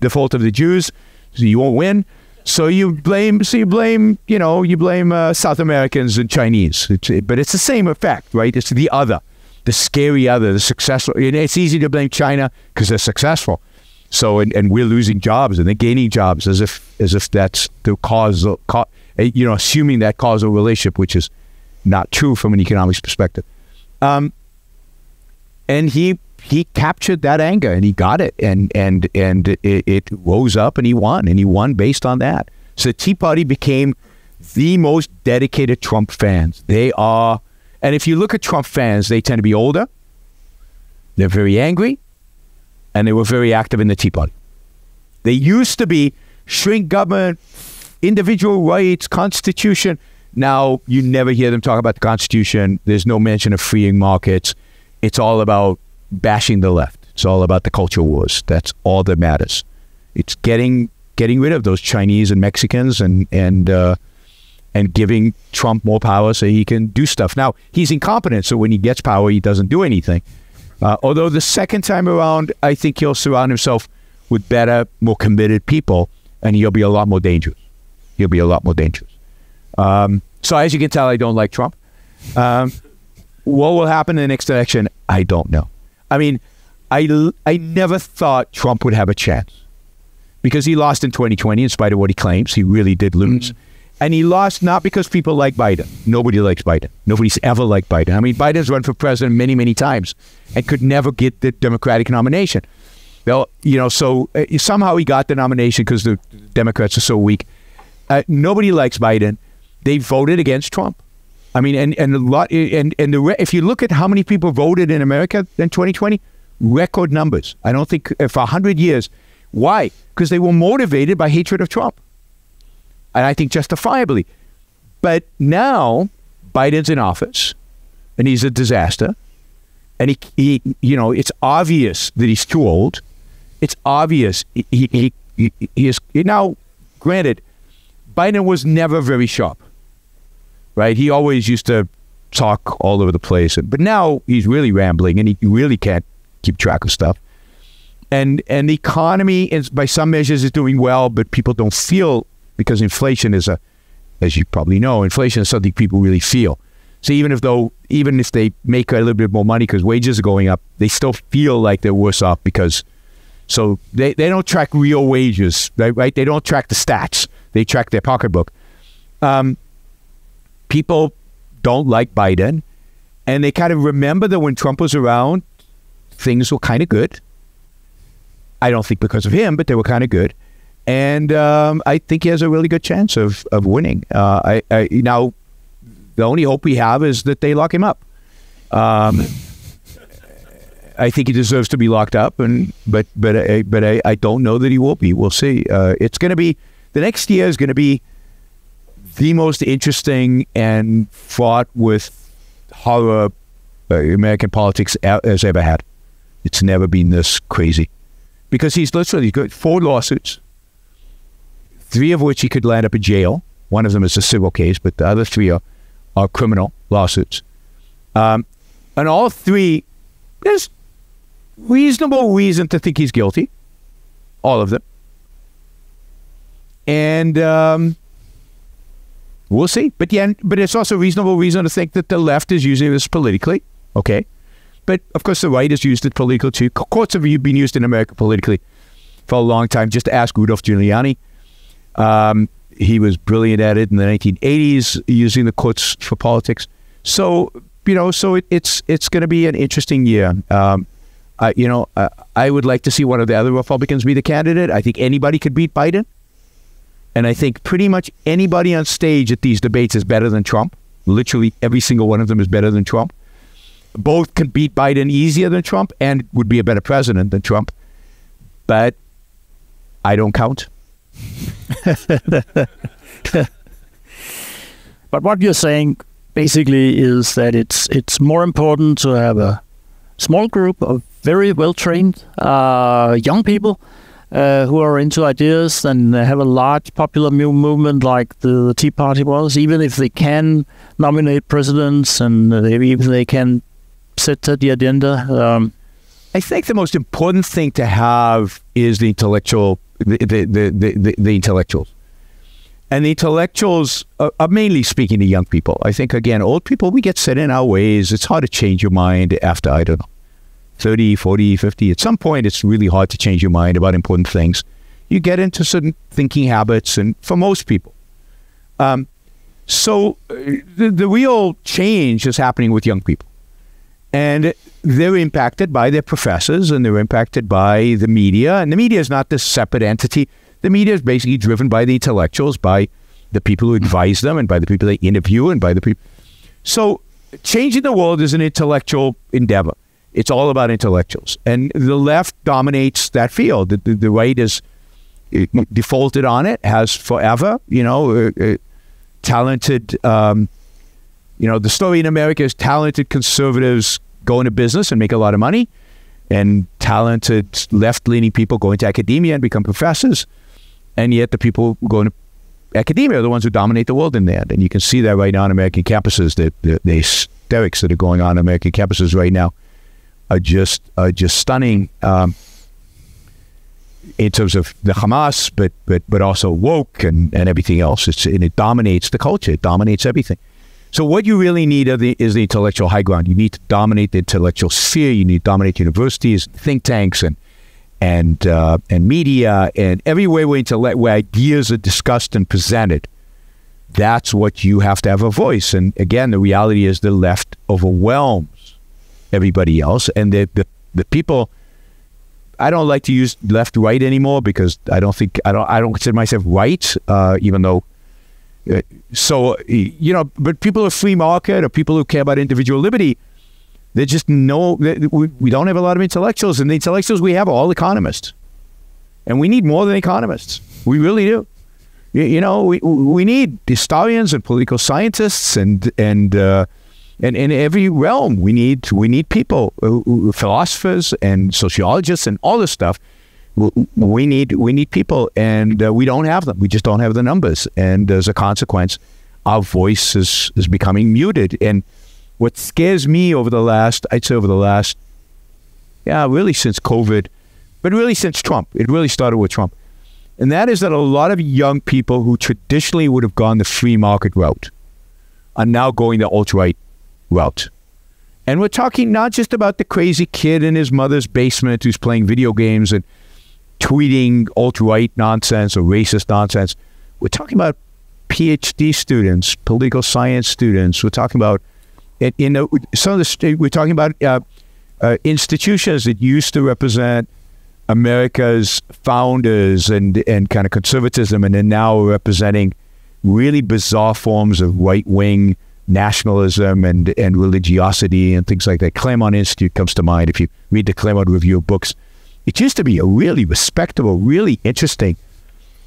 the fault of the Jews, so you won't win. So you blame South Americans and Chinese. But it's the same effect, right? It's the other, the scary other, the successful. And it's easy to blame China because they're successful. So, and we're losing jobs and they're gaining jobs as if that's the cause. assuming that causal relationship, which is not true from an economics perspective. And he captured that anger, and he got it, and it rose up, and he won based on that. So the Tea Party became the most dedicated Trump fans. They are, and if you look at Trump fans, they tend to be older, they're very angry, and they were very active in the Tea Party. They used to be shrink government, individual rights, Constitution. Now you never hear them talk about the Constitution. There's no mention of freeing markets. It's all about bashing the left. It's all about the culture wars. That's all that matters. It's getting rid of those Chinese and Mexicans and giving Trump more power so he can do stuff. Now, he's incompetent, so when he gets power, he doesn't do anything. Although the second time around, I think he'll surround himself with better, more committed people, and he'll be a lot more dangerous. He'll be a lot more dangerous. So as you can tell, I don't like Trump. What will happen in the next election? I don't know. I mean, I never thought Trump would have a chance because he lost in 2020 in spite of what he claims. He really did lose. And he lost not because people like Biden. Nobody likes Biden. Nobody's ever liked Biden. I mean, Biden's run for president many, many times and could never get the Democratic nomination. Well, so somehow he got the nomination because the Democrats are so weak. Nobody likes Biden. They voted against Trump. I mean, if you look at how many people voted in America in 2020, record numbers. I don't think for 100 years. Why? Because they were motivated by hatred of Trump. And I think justifiably. But now Biden's in office and he's a disaster. And he it's obvious that he's too old. It's obvious he is. Now, granted, Biden was never very sharp, right? He always used to talk all over the place. But now he's really rambling and he really can't keep track of stuff. And the economy, by some measures, is doing well, but people don't feel, because inflation is as you probably know, inflation is something people really feel. So even if they make a little bit more money because wages are going up, they still feel like they're worse off because, so they don't track real wages, right? They don't track the stats. They track their pocketbook. People don't like Biden, and they kind of remember that when Trump was around, things were kind of good. I don't think because of him, but they were kind of good. And I think he has a really good chance of winning. Now, the only hope we have is that they lock him up. I think he deserves to be locked up, but I don't know that he will be. We'll see. It's going to be, the next year is going to be the most interesting and fraught with horror American politics has ever had. It's never been this crazy. Because he's literally got 4 lawsuits, 3 of which he could land up in jail. One of them is a civil case, but the other 3 are criminal lawsuits. And all 3, there's reasonable reason to think he's guilty. All of them. And we'll see. But it's also reasonable reason to think that the left is using this politically. Okay. But, of course, the right has used it politically, too. Courts have been used in America politically for a long time. Just ask Rudolph Giuliani. He was brilliant at it in the 1980s, using the courts for politics. So, it's going to be an interesting year. I would like to see one of the other Republicans be the candidate. I think anybody could beat Biden. And I think pretty much anybody on stage at these debates is better than Trump. Literally every single one of them is better than Trump. Both can beat Biden easier than Trump and would be a better president than Trump. But I don't count. But what you're saying basically is that it's more important to have a small group of very well-trained young people who are into ideas and have a large popular movement like the Tea Party was, even if they can nominate presidents and even they can set the agenda. I think the most important thing to have is the intellectuals. And the intellectuals are mainly speaking to young people. I think, again, old people, we get set in our ways. It's hard to change your mind after, I don't know, 30, 40, 50. At some point, it's really hard to change your mind about important things. You get into certain thinking habits, and for most people. So the real change is happening with young people. And they're impacted by their professors, and they're impacted by the media. And the media is not this separate entity. The media is basically driven by the intellectuals, by the people who advise them, and by the people they interview, and by the people. So changing the world is an intellectual endeavor. It's all about intellectuals. And the left dominates that field. The right is defaulted on it, has forever, talented, the story in America is talented conservatives go into business and make a lot of money, and talented left-leaning people go into academia and become professors. And yet the people who go into academia are the ones who dominate the world in that. And you can see that right now on American campuses. The hysterics that are going on American campuses right now are just stunning in terms of the Hamas, but also woke and everything else. It dominates the culture. It dominates everything. So what you really need is the intellectual high ground. You need to dominate the intellectual sphere. You need to dominate universities, think tanks, and media, and everywhere where ideas are discussed and presented. That's what you have to have a voice. And again, the reality is the left overwhelms everybody else, and the people. I don't like to use left right anymore because I don't consider myself right, even though. But people are free market, or people who care about individual liberty, they just know that we don't have a lot of intellectuals, and the intellectuals we have are all economists, and we need more than economists. We really do. We need historians and political scientists, and in every realm we need people, philosophers and sociologists and all this stuff. We need people, and we don't have them. We just don't have the numbers, and as a consequence, our voice is becoming muted. And what scares me really since COVID, but really since Trump. It really started with Trump, and that is that a lot of young people who traditionally would have gone the free market route are now going the alt-right route. And we're talking not just about the crazy kid in his mother's basement who's playing video games and tweeting alt-right nonsense or racist nonsense. We're talking about PhD students, political science students. We're talking about we're talking about institutions that used to represent America's founders and kind of conservatism, and are now representing really bizarre forms of right-wing nationalism and religiosity and things like that. Claremont Institute comes to mind if you read the Claremont Review of Books. It used to be a really respectable, really interesting,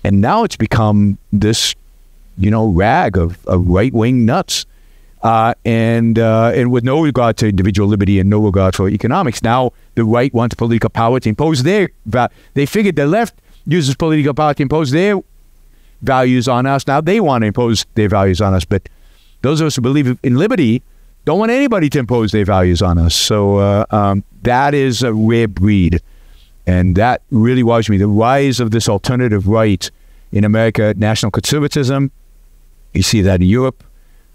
and now it's become this, rag of right-wing nuts, and with no regard to individual liberty and no regard for economics. Now the right wants political power to impose they figured the left uses political power to impose their values on us. Now they want to impose their values on us, but those of us who believe in liberty don't want anybody to impose their values on us. So that is a rare breed. And that really worries me. The rise of this alternative right in America, national conservatism, you see that in Europe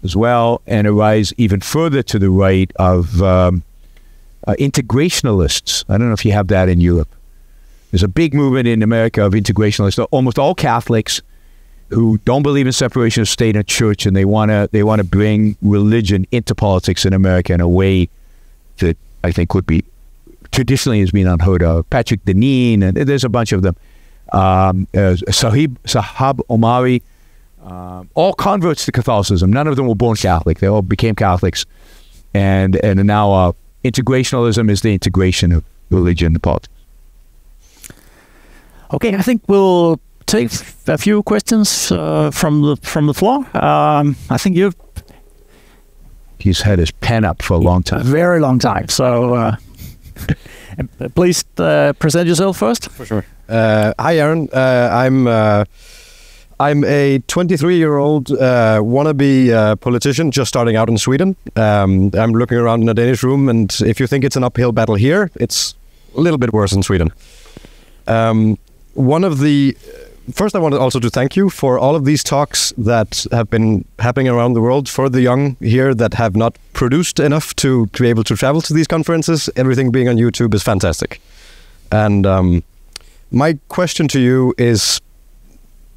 as well, and a rise even further to the right of integrationalists. I don't know if you have that in Europe. There's a big movement in America of integrationalists. They're almost all Catholics who don't believe in separation of state and church, and they want to bring religion into politics in America in a way that I think would be traditionally has been unheard of. Patrick Deneen, and there's a bunch of them. Sahab Omari, all converts to Catholicism. None of them were born Catholic. They all became Catholics. And now integrationalism is the integration of religion and politics. Okay, I think we'll take a few questions from the floor. I think he's had his pen up for a long time. A very long time. So please present yourself first. For sure. Hi, Yaron. I'm a 23-year-old wannabe politician just starting out in Sweden. I'm looking around in a Danish room, and if you think it's an uphill battle here, it's a little bit worse in Sweden. First, I wanted also to thank you for all of these talks that have been happening around the world for the young here that have not produced enough to be able to travel to these conferences. Everything being on YouTube is fantastic. And my question to you is,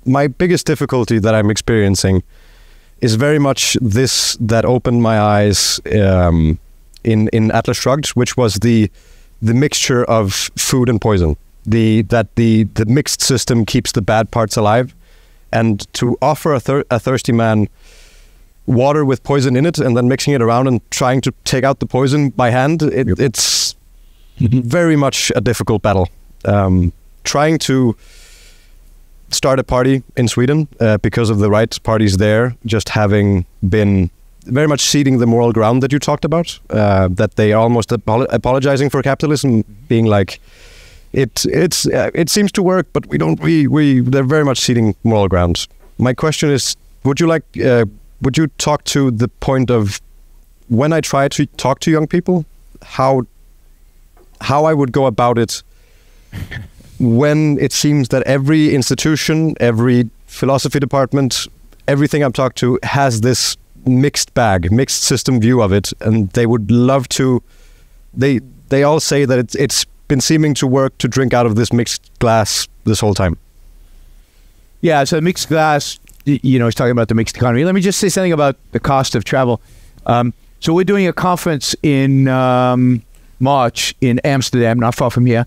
my biggest difficulty that I'm experiencing is very much this that opened my eyes in Atlas Shrugged, which was the mixture of food and poison. That the mixed system keeps the bad parts alive, and to offer a thirsty man water with poison in it and then mixing it around and trying to take out the poison by hand, it's very much a difficult battle. Trying to start a party in Sweden because of the right parties there just having been very much ceding the moral ground that you talked about, that they are almost apologizing for capitalism, being like, it seems to work, but they're very much ceding moral ground. My question is, would you talk to the point of when I try to talk to young people, how I would go about it when it seems that every institution, every philosophy department, everything I've talked to has this mixed system view of it, and they would love to. They all say that it's been seeming to work to drink out of this mixed glass this whole time. Yeah, so mixed glass, he's talking about the mixed economy. Let me just say something about the cost of travel. So we're doing a conference in March in Amsterdam, not far from here.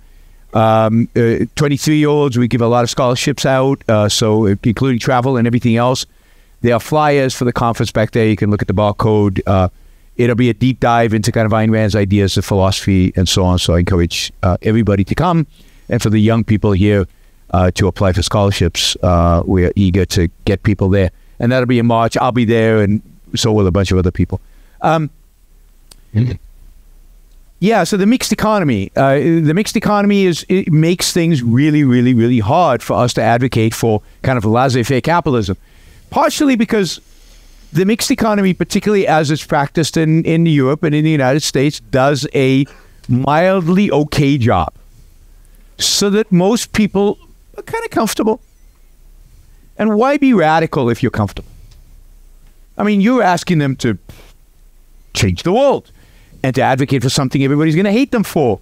23-year-olds, we give a lot of scholarships out, so including travel and everything else. There are flyers for the conference back there. You can look at the barcode. It'll be a deep dive into kind of Ayn Rand's ideas of philosophy and so on. So I encourage everybody to come. And for the young people here to apply for scholarships, we're eager to get people there. And that'll be in March. I'll be there, and so will a bunch of other people. Yeah, so the mixed economy. The mixed economy it makes things really, really, really hard for us to advocate for kind of laissez-faire capitalism. Partially because the mixed economy, particularly as it's practiced in Europe and in the United States, does a mildly okay job. So that most people are kind of comfortable. And why be radical if you're comfortable? I mean, you're asking them to change the world and to advocate for something everybody's going to hate them for,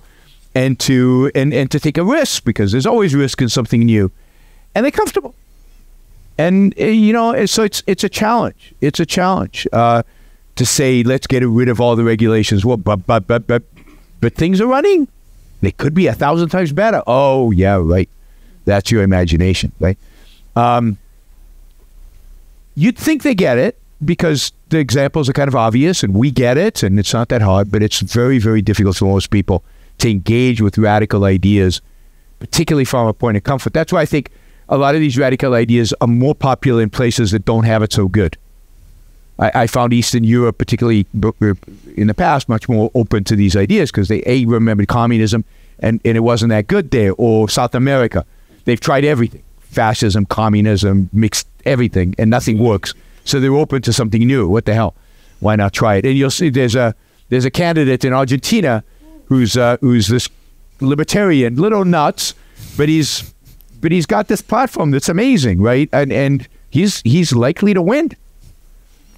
and to take a risk, because there's always risk in something new, and they're comfortable. And so it's a challenge. It's a challenge to say, let's get rid of all the regulations. Well, but things are running. They could be 1,000 times better. Oh yeah, right. That's your imagination, right? You'd think they get it, because the examples are kind of obvious and we get it and it's not that hard, but it's very, very difficult for most people to engage with radical ideas, particularly from a point of comfort. That's why I think a lot of these radical ideas are more popular in places that don't have it so good. I found Eastern Europe, particularly in the past, much more open to these ideas because they remembered communism and it wasn't that good there. Or South America, they've tried everything. Fascism, communism, mixed everything, and nothing works. So they're open to something new. What the hell? Why not try it? And you'll see there's a candidate in Argentina who's this libertarian, little nuts, but he's got this platform that's amazing, right? And he's likely to win.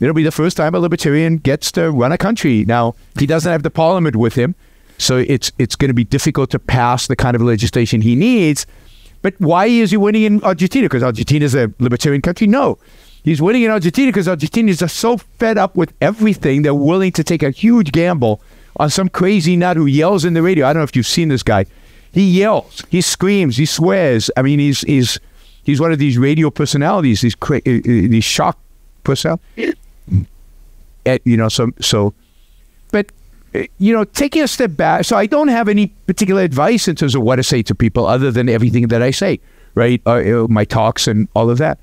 It'll be the first time a libertarian gets to run a country. Now, he doesn't have the parliament with him, so it's going to be difficult to pass the kind of legislation he needs. But why is he winning in Argentina? Because Argentina is a libertarian country? No. He's winning in Argentina because Argentinians are so fed up with everything, they're willing to take a huge gamble on some crazy nut who yells in the radio. I don't know if you've seen this guy. He yells, he screams, he swears. I mean, he's one of these radio personalities, these shock personalities. But taking a step back. So I don't have any particular advice in terms of what to say to people other than everything that I say, right? My talks and all of that.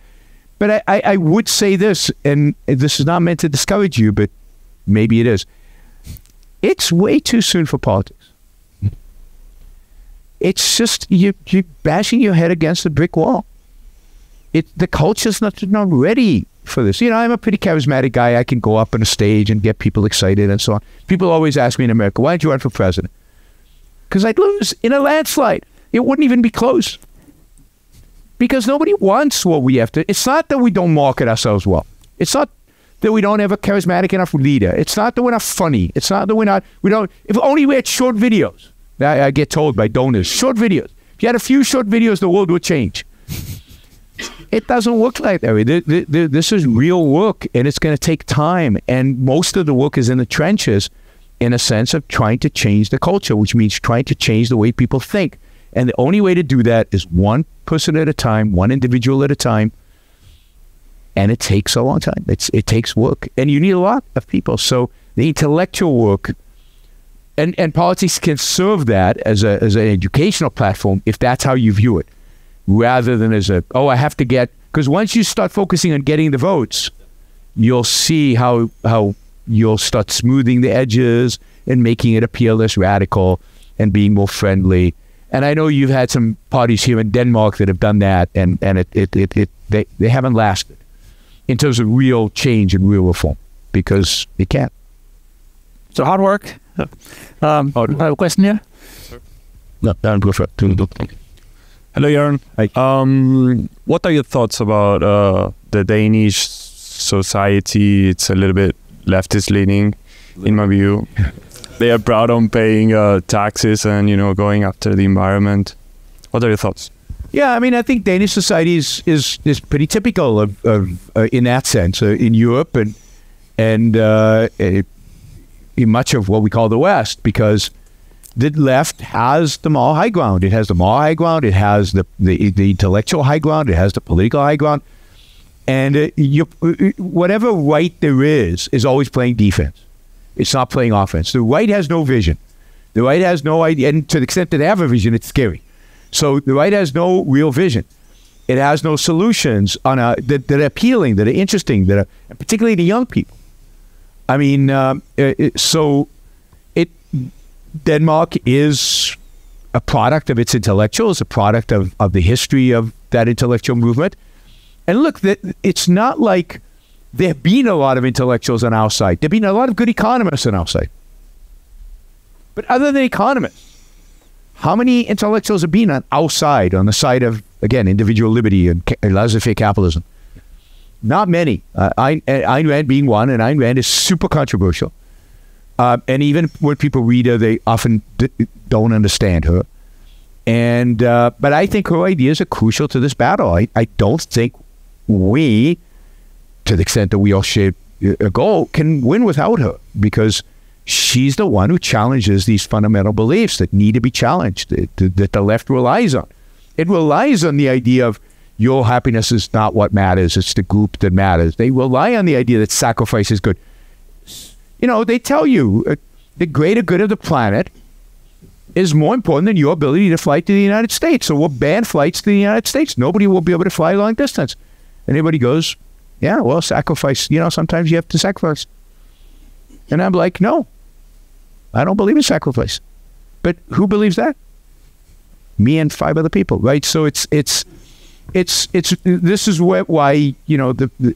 But I would say this, and this is not meant to discourage you, but maybe it is. It's way too soon for politics. It's just you're bashing your head against a brick wall. The culture's not ready for this. I'm a pretty charismatic guy. I can go up on a stage and get people excited and so on. People always ask me in America, why did you run for president? Because I'd lose in a landslide. It wouldn't even be close. Because nobody wants what we have to. It's not that we don't market ourselves well. It's not that we don't have a charismatic enough leader. It's not that we're not funny. It's not that we don't. If only we had short videos. I get told by donors, short videos. If you had a few short videos, the world would change. It doesn't work like that. This is real work, and it's going to take time. And most of the work is in the trenches, in a sense of trying to change the culture, which means trying to change the way people think. And the only way to do that is one person at a time, one individual at a time. And it takes a long time. It takes work. And you need a lot of people. So the intellectual work, and politics can serve that as an educational platform if that's how you view it, rather than as I have to get, because once you start focusing on getting the votes, you'll see how you'll start smoothing the edges and making it appear less radical and being more friendly. And I know you've had some parties here in Denmark that have done that, and they haven't lasted in terms of real change and real reform, because they can't. So hard work. I have a question here. No, Yaron Brook. Hello, Yaron. Hi. What are your thoughts about the Danish society? It's a little bit leftist leaning, in my view. They are proud on paying taxes and, going after the environment. What are your thoughts? Yeah, I mean, I think Danish society is pretty typical of in that sense in Europe and in much of what we call the West, because the left has the moral high ground. It has the moral high ground. It has the intellectual high ground. It has the political high ground. And whatever right there is always playing defense. It's not playing offense. The right has no vision. The right has no idea. And to the extent that they have a vision, it's scary. So the right has no real vision. It has no solutions that are appealing, that are interesting, that are particularly to young people. I mean, Denmark is a product of its intellectuals, a product of the history of that intellectual movement. And look, it's not like there have been a lot of intellectuals on our side. There have been a lot of good economists on our side. But other than economists, how many intellectuals have been on our side, on the side of, again, individual liberty and laissez-faire capitalism? Not many. Ayn Rand being one, and Ayn Rand is super controversial. And even when people read her, they often don't understand her. And but I think her ideas are crucial to this battle. I don't think we, to the extent that we all share a goal, can win without her, because she's the one who challenges these fundamental beliefs that need to be challenged, that the left relies on. It relies on the idea of your happiness is not what matters, it's the group that matters. They rely on the idea that sacrifice is good. They tell you the greater good of the planet is more important than your ability to fly to the United States. So we'll ban flights to the United States. Nobody will be able to fly long distance. And everybody goes, yeah, well, sacrifice. Sometimes you have to sacrifice. And I'm like, no, I don't believe in sacrifice. But who believes that? Me and 5 other people, right? So it's this is why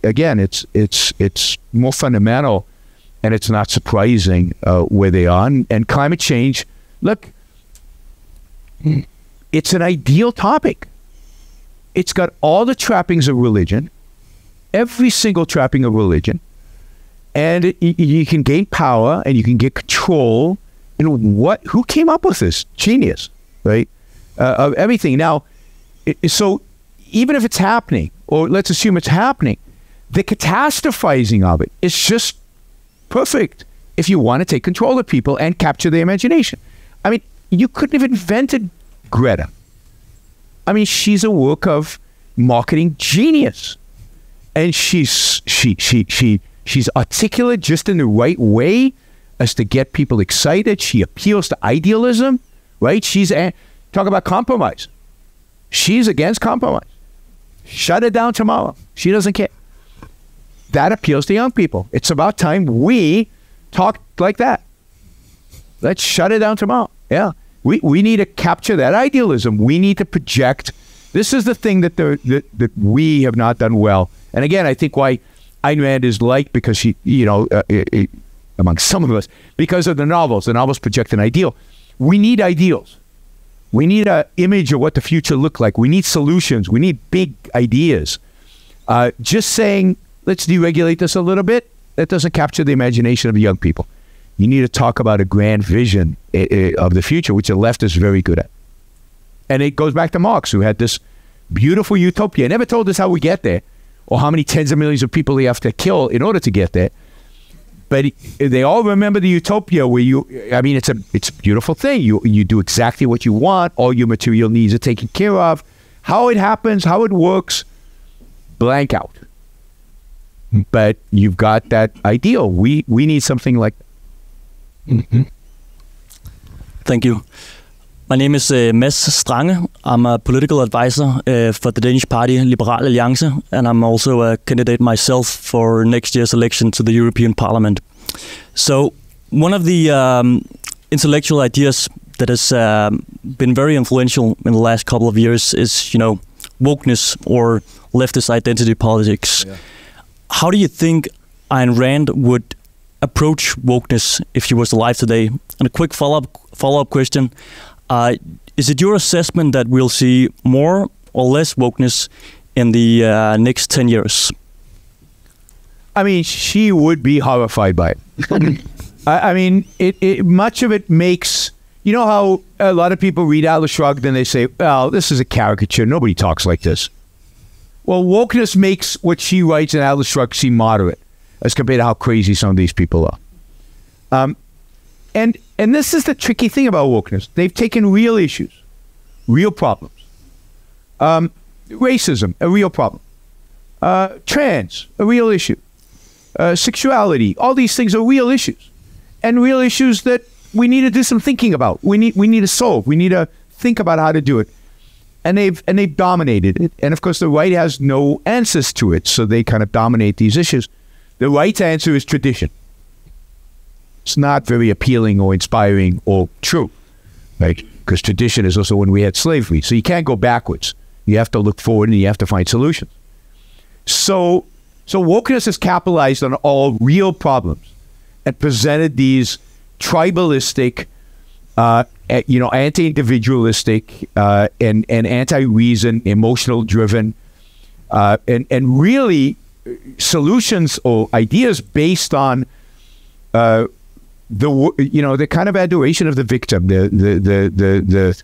again, it's more fundamental, and it's not surprising where they are. And climate change, look, it's an ideal topic. It's got all the trappings of religion, every single trapping of religion, and you can gain power and you can get control. Who came up with this? Genius, right? Of everything. Now, so even if it's happening, or let's assume it's happening, the catastrophizing of it is just perfect if you want to take control of people and capture their imagination. I mean, you couldn't have invented Greta. I mean, she's a work of marketing genius, and she's articulate just in the right way as to get people excited. She appeals to idealism, right? Talk about compromise. She's against compromise. Shut it down tomorrow. She doesn't care. That appeals to young people. It's about time we talk like that. Let's shut it down tomorrow. Yeah. We need to capture that idealism. We need to project. This is the thing that we have not done well. And again, I think why Ayn Rand is liked, because she, among some of us, because of the novels. The novels project an ideal. We need ideals. We need an image of what the future look like. We need solutions. We need big ideas. Just saying, let's deregulate this a little bit, that doesn't capture the imagination of the young people. You need to talk about a grand vision of the future, which the left is very good at. And it goes back to Marx, who had this beautiful utopia. It never told us how we get there or how many tens of millions of people you have to kill in order to get there. But they all remember the utopia where it's a beautiful thing. You do exactly what you want. All your material needs are taken care of. How it happens, how it works, blank out. But you've got that ideal. We need something like that. Mm-hmm. Thank you. My name is Mads Strange. I'm a political advisor for the Danish party Liberal Alliance, and I'm also a candidate myself for next year's election to the European Parliament. So one of the intellectual ideas that has been very influential in the last couple of years is, wokeness or leftist identity politics. Yeah. How do you think Ayn Rand would approach wokeness if she was alive today? And a quick follow-up question. Is it your assessment that we'll see more or less wokeness in the next 10 years? I mean, she would be horrified by it. I mean, much of it makes... You know how a lot of people read Atlas Shrugged and they say, well, this is a caricature. Nobody talks like this. Well, wokeness makes what she writes in Atlas Shrugged seem moderate as compared to how crazy some of these people are. And this is the tricky thing about wokeness. They've taken real issues, real problems. Racism, a real problem. Trans, a real issue. Sexuality, all these things are real issues. And real issues that we need to do some thinking about. We need to solve. We need to think about how to do it. And they've dominated it. And of course, the right has no answers to it, so they kind of dominate these issues. The right's answer is tradition. It's not very appealing or inspiring or true, right? Because tradition is also when we had slavery. So you can't go backwards. You have to look forward and you have to find solutions. So wokeness has capitalized on all real problems and presented these tribalistic, anti-individualistic, and anti-reason, emotional-driven, and really solutions or ideas based on the kind of adoration of the victim, the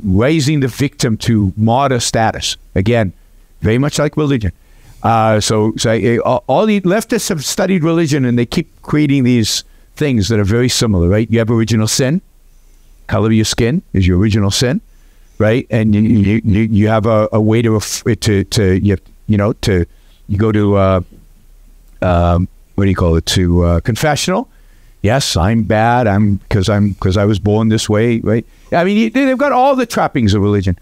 raising the victim to martyr status. Again, very much like religion. So all the leftists have studied religion and they keep creating these things that are very similar, right? You have original sin. Color of your skin is your original sin, right? And you have a way to you go to what do you call it, to confessional. Yes, I'm bad. Because I was born this way, right? I mean, they've got all the trappings of religion.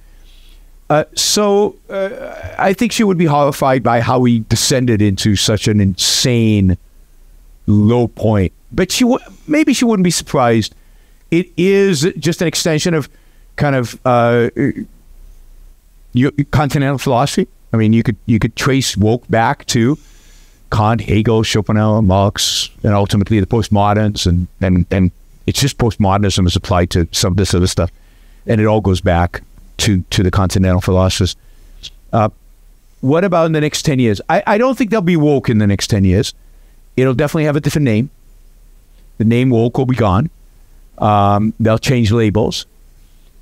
So I think she would be horrified by how he descended into such an insane low point. But maybe she wouldn't be surprised. It is just an extension of kind of continental philosophy. I mean, you could trace woke back to Kant, Hegel, Schopenhauer, Marx, and ultimately the postmoderns, and it's just postmodernism is applied to some of this other stuff, and it all goes back to the continental philosophers. What about in the next 10 years? I don't think they'll be woke in the next 10 years. It'll definitely have a different name. The name woke will be gone. They'll change labels.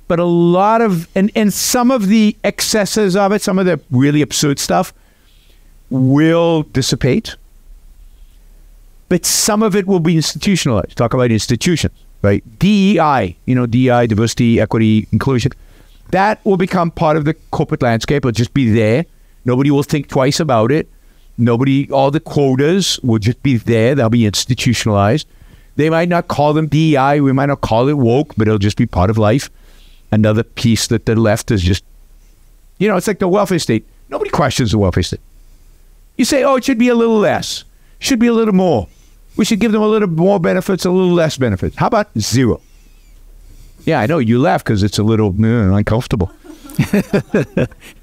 But a lot of, and some of the excesses of it, some of the really absurd stuff will dissipate. But some of it will be institutionalized. Talk about institutions, right? DEI, DEI, diversity, equity, inclusion. That will become part of the corporate landscape. It'll just be there. Nobody will think twice about it. All the quotas will just be there. They'll be institutionalized. They might not call them DEI. We might not call it woke, but it'll just be part of life. Another piece that the left is just, it's like the welfare state. Nobody questions the welfare state. You say, it should be a little less. Should be a little more. We should give them a little more benefits, a little less benefits. How about zero? Yeah, I know you laugh because it's a little uncomfortable.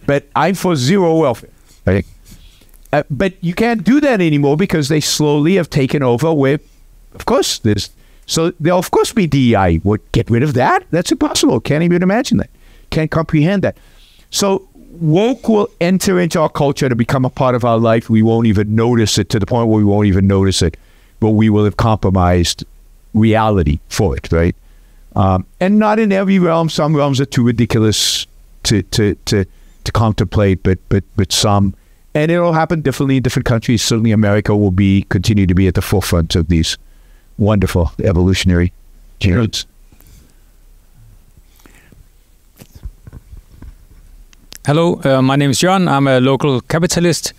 But I'm for zero welfare. Right? But you can't do that anymore because they slowly have taken over where, of course, there'll of course be DEI. Get rid of that? That's impossible. Can't even imagine that. Can't comprehend that. So woke will enter into our culture to become a part of our life. We won't even notice it, to the point where we won't even notice it, but we will have compromised reality for it, right? And not in every realm. Some realms are too ridiculous to to contemplate, but some. And it'll happen differently in different countries. Certainly America will continue to be at the forefront of these wonderful evolutionary journeys. Hello, my name is Yaron. I'm a local capitalist.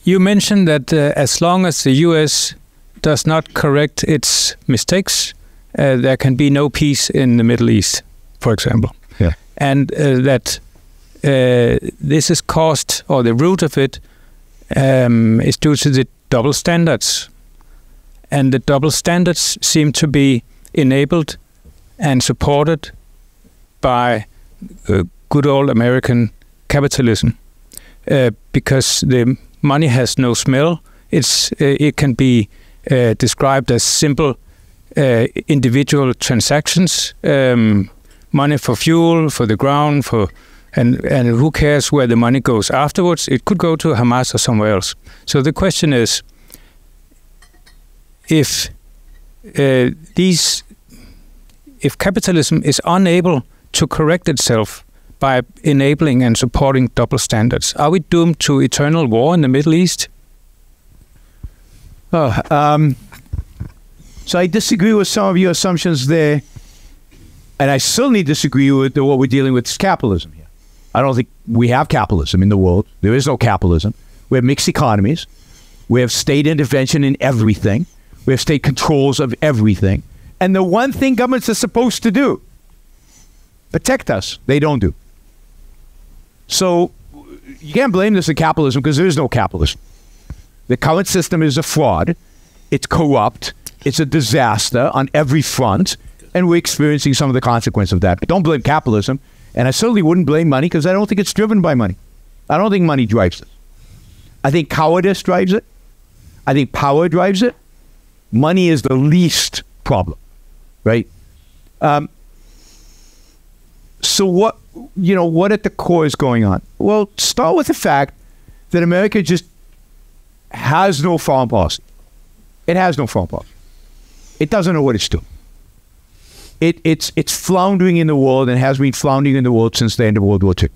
You mentioned that as long as the US does not correct its mistakes, there can be no peace in the Middle East, for example. Yeah. And that this is caused, or the root of it, is due to the double standards. And the double standards seem to be enabled and supported by good old American capitalism, because the money has no smell. It can be described as simple individual transactions, money for fuel, for the ground, and who cares where the money goes afterwards? It could go to Hamas or somewhere else. So the question is, if capitalism is unable to correct itself by enabling and supporting double standards, are we doomed to eternal war in the Middle East? So I disagree with some of your assumptions there, and I certainly disagree with what we're dealing with is capitalism here. I don't think we have capitalism in the world. There is no capitalism. We have mixed economies. We have state intervention in everything. We have state controls of everything. And the one thing governments are supposed to do, protect us, they don't do. So you can't blame this on capitalism because there is no capitalism. The current system is a fraud. It's corrupt. It's a disaster on every front. And we're experiencing some of the consequences of that. But don't blame capitalism. And I certainly wouldn't blame money because I don't think it's driven by money. I don't think money drives this. I think cowardice drives it. I think power drives it. Money is the least problem, right? So what at the core is going on? Well, start with the fact that America just has no foreign policy. It has no foreign policy. It doesn't know what it's doing. It's floundering in the world and has been floundering in the world since the end of World War II.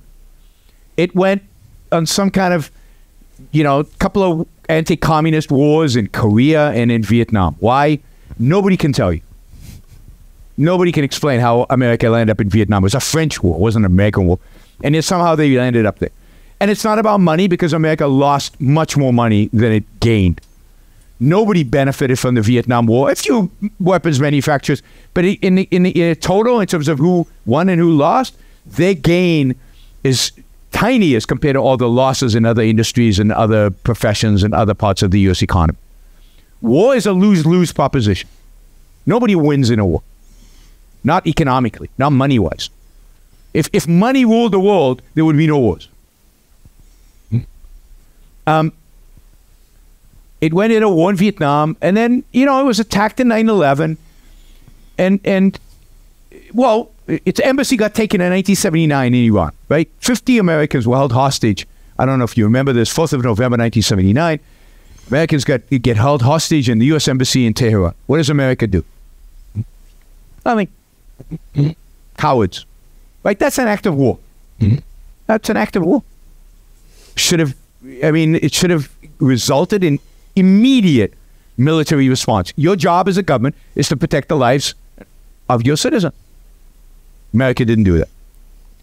It went on some kind of, couple of anti-communist wars in Korea and in Vietnam. Why? Nobody can tell you. Nobody can explain how America landed up in Vietnam. It was a French war. It wasn't an American war. And yet somehow they landed up there. And it's not about money because America lost much more money than it gained. Nobody benefited from the Vietnam War. A few weapons manufacturers. But in the total, in terms of who won and who lost, their gain is tiny as compared to all the losses in other industries and other professions and other parts of the U.S. economy. War is a lose-lose proposition. Nobody wins in a war. Not economically, not money-wise. If money ruled the world, there would be no wars. It went into a war in Vietnam, and then, it was attacked in 9/11. And its embassy got taken in 1979 in Iran, right? 50 Americans were held hostage. I don't know if you remember this, 4th of November, 1979. Americans get held hostage in the U.S. Embassy in Tehran. What does America do? Nothing. Cowards. Right? That's an act of war. That's an act of war. It should have resulted in immediate military response. Your job as a government is to protect the lives of your citizens. America didn't do that.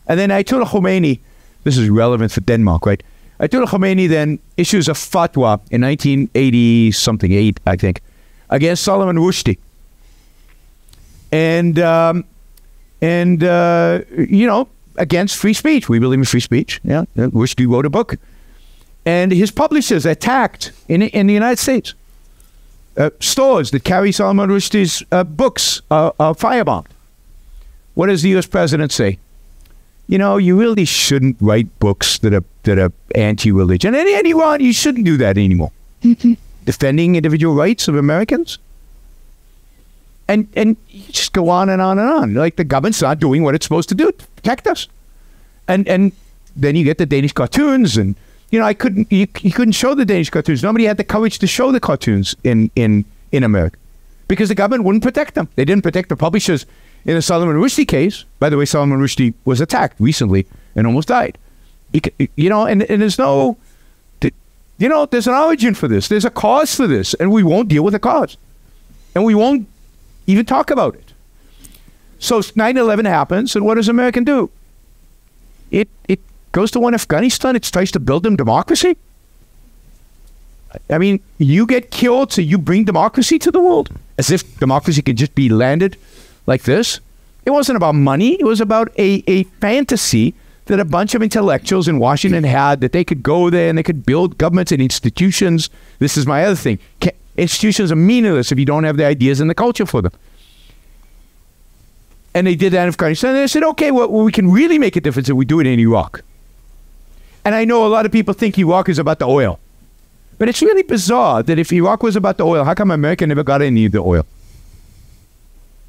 And then Ayatollah Khomeini, this is relevant for Denmark, right? Ayatollah Khomeini then issues a fatwa in 1980-something, I think, against Salman Rushdie. And against free speech. We believe in free speech. Yeah, Rushdie wrote a book. And his publishers attacked in the United States. Stores that carry Salman Rushdie's books are firebombed. What does the U.S. president say? You really shouldn't write books that are anti-religion. And in Iran, you shouldn't do that anymore. Defending individual rights of Americans. And you just go on and on and on. Like the government's not doing what it's supposed to do to protect us. And then you get the Danish cartoons and you couldn't show the Danish cartoons. Nobody had the courage to show the cartoons in America because the government wouldn't protect them. They didn't protect the publishers In the Salman Rushdie case, by the way, Salman Rushdie was attacked recently and almost died. You know, and there's no, you know, there's an origin for this. There's a cause for this, and we won't deal with the cause. And we won't even talk about it. So 9/11 happens, and what does America do? It goes to Afghanistan. It tries to build them democracy. I mean, you get killed, so you bring democracy to the world, as if democracy could just be landed like this. It wasn't about money. It was about a fantasy that a bunch of intellectuals in Washington had, that they could go there and they could build governments and institutions. This is my other thing. Institutions are meaningless if you don't have the ideas and the culture for them. And they did that in Afghanistan. And they said, okay, well, we can really make a difference if we do it in Iraq. And I know a lot of people think Iraq is about the oil. But it's really bizarre that if Iraq was about the oil, how come America never got any of the oil?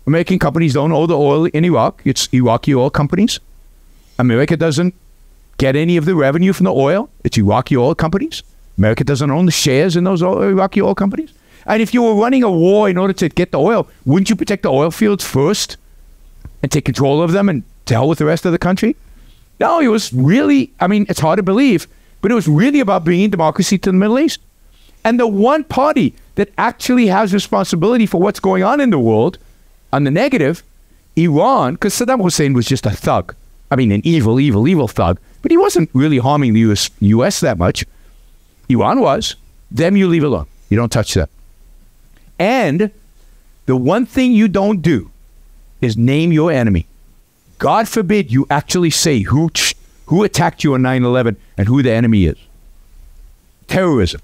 American companies don't own the oil in Iraq. It's Iraqi oil companies. America doesn't get any of the revenue from the oil. It's Iraqi oil companies. America doesn't own the shares in those Iraqi oil companies. And if you were running a war in order to get the oil, wouldn't you protect the oil fields first and take control of them and to hell with the rest of the country? No, it was really, I mean, it's hard to believe, but it was really about bringing democracy to the Middle East. And the one party that actually has responsibility for what's going on in the world, on the negative, Iran, because Saddam Hussein was just a thug. I mean, an evil, evil, evil thug. But he wasn't really harming the US that much. Iran was. Them you leave alone. You don't touch them. And the one thing you don't do is name your enemy. God forbid you actually say who attacked you on 9/11 and who the enemy is. Terrorism.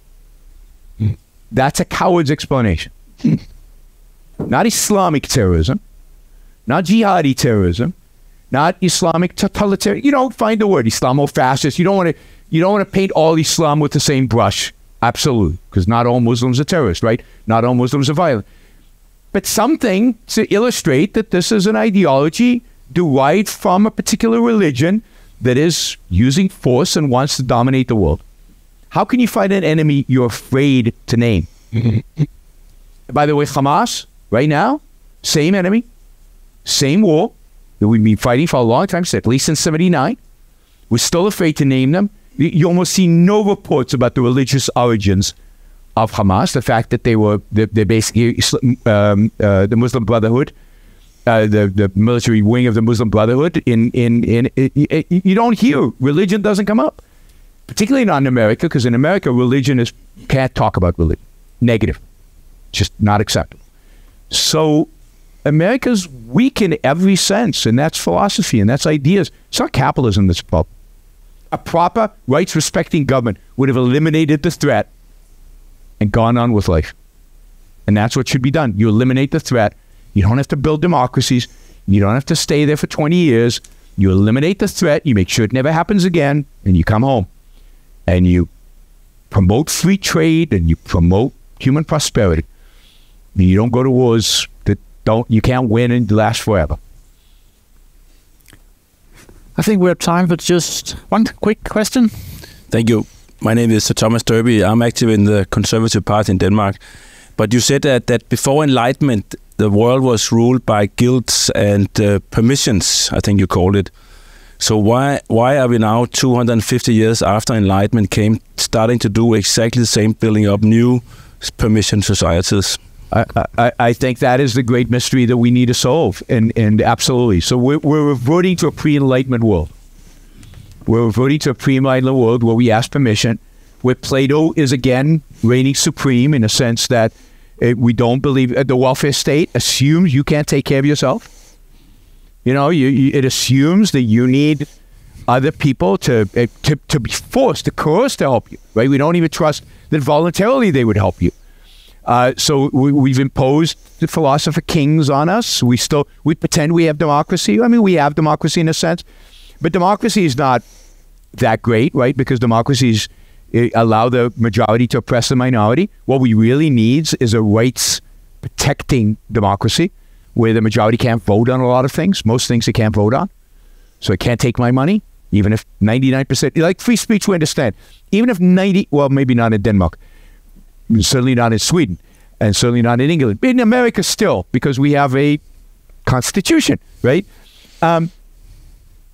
That's a coward's explanation. Not Islamic terrorism, not jihadi terrorism, not Islamic totalitarian. You don't find the word Islamo-fascist. You don't want to paint all Islam with the same brush. Absolutely, because not all Muslims are terrorists, right? Not all Muslims are violent. But something to illustrate that this is an ideology derived from a particular religion that is using force and wants to dominate the world. How can you find an enemy you're afraid to name? By the way, Hamas, right now, same enemy, same war that we've been fighting for a long time, at least since 1979. We're still afraid to name them. You almost see no reports about the religious origins of Hamas, the fact that they're basically the Muslim Brotherhood, the military wing of the Muslim Brotherhood. You don't hear, religion doesn't come up. Particularly not in America, because in America, religion can't talk about religion. Negative. Just not acceptable. So America's weak in every sense, and that's philosophy, and that's ideas. It's not capitalism that's a problem. A proper, rights-respecting government would have eliminated the threat and gone on with life. And that's what should be done. You eliminate the threat. You don't have to build democracies. You don't have to stay there for 20 years. You eliminate the threat. You make sure it never happens again, and you come home. And you promote free trade, and you promote human prosperity. And you don't go to wars that you can't win and last forever. I think we have time for just one quick question. Thank you. My name is Thomas Derby. I'm active in the Conservative Party in Denmark. But you said that before Enlightenment, the world was ruled by guilds and permissions, I think you called it. So why are we now, 250 years after Enlightenment came, starting to do exactly the same, building up new permission societies? I think that is the great mystery that we need to solve, and absolutely. So we're reverting to a pre-Enlightenment world. We're reverting to a pre-Enlightenment world where we ask permission, where Plato is again reigning supreme in a sense that we don't believe the welfare state assumes you can't take care of yourself. You know, it assumes that you need other people to be forced, to coerce to help you, right? We don't even trust that voluntarily they would help you. So we've imposed the philosopher kings on us. We pretend we have democracy. I mean, we have democracy in a sense, but democracy is not that great, right? Because democracies allow the majority to oppress the minority. What we really need is a rights-protecting democracy where the majority can't vote on a lot of things. Most things they can't vote on. So it can't take my money, even if 99%, like free speech we understand. Even if well, maybe not in Denmark, certainly not in Sweden, and certainly not in England. But in America still, because we have a Constitution, right?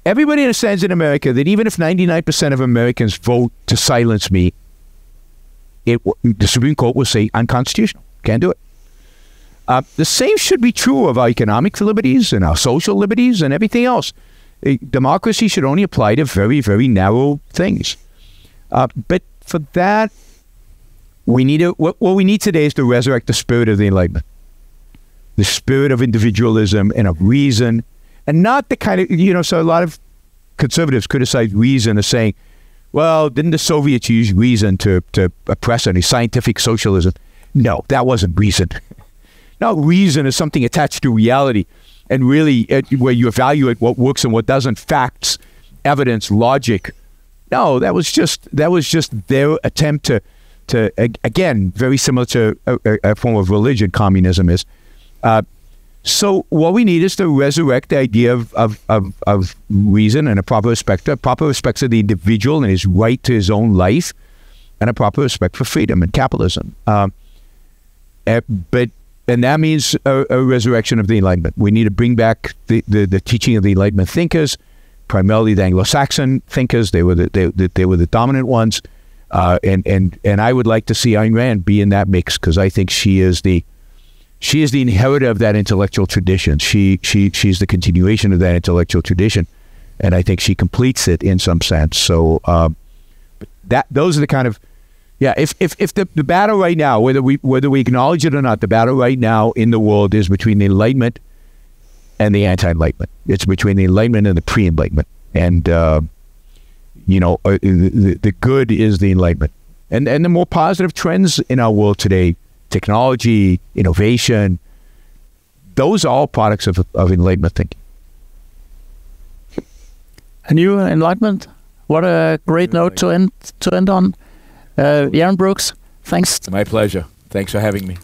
Everybody understands in America that even if 99% of Americans vote to silence me, the Supreme Court will say unconstitutional. Can't do it. The same should be true of our economic liberties and our social liberties and everything else. Democracy should only apply to very, very narrow things. But for that, what we need today is to resurrect the spirit of the Enlightenment, the spirit of individualism and of reason, and not the kind of, so a lot of conservatives criticize reason as saying, well, didn't the Soviets use reason to oppress any scientific socialism? No, that wasn't reason. No, reason is something attached to reality, and really where you evaluate what works and what doesn't, facts, evidence, logic. No, that was just their attempt to again, very similar to a form of religion, communism is. So what we need is to resurrect the idea of reason and a proper respect for the individual and his right to his own life, and a proper respect for freedom and capitalism. And that means a resurrection of the Enlightenment. We need to bring back the teaching of the Enlightenment thinkers, primarily the Anglo-Saxon thinkers. They were the dominant ones, and I would like to see Ayn Rand be in that mix, because I think she is the inheritor of that intellectual tradition. She's the continuation of that intellectual tradition, and I think she completes it in some sense. So those are the kind of if the battle right now, whether we acknowledge it or not, the battle right now in the world is between the Enlightenment and the anti-Enlightenment. It's between the Enlightenment and the pre-Enlightenment, and the good is the Enlightenment, and the more positive trends in our world today. Technology, innovation, those are all products of Enlightenment thinking. A new Enlightenment. What a great note to end on. Yaron Brooks, thanks. My pleasure. Thanks for having me.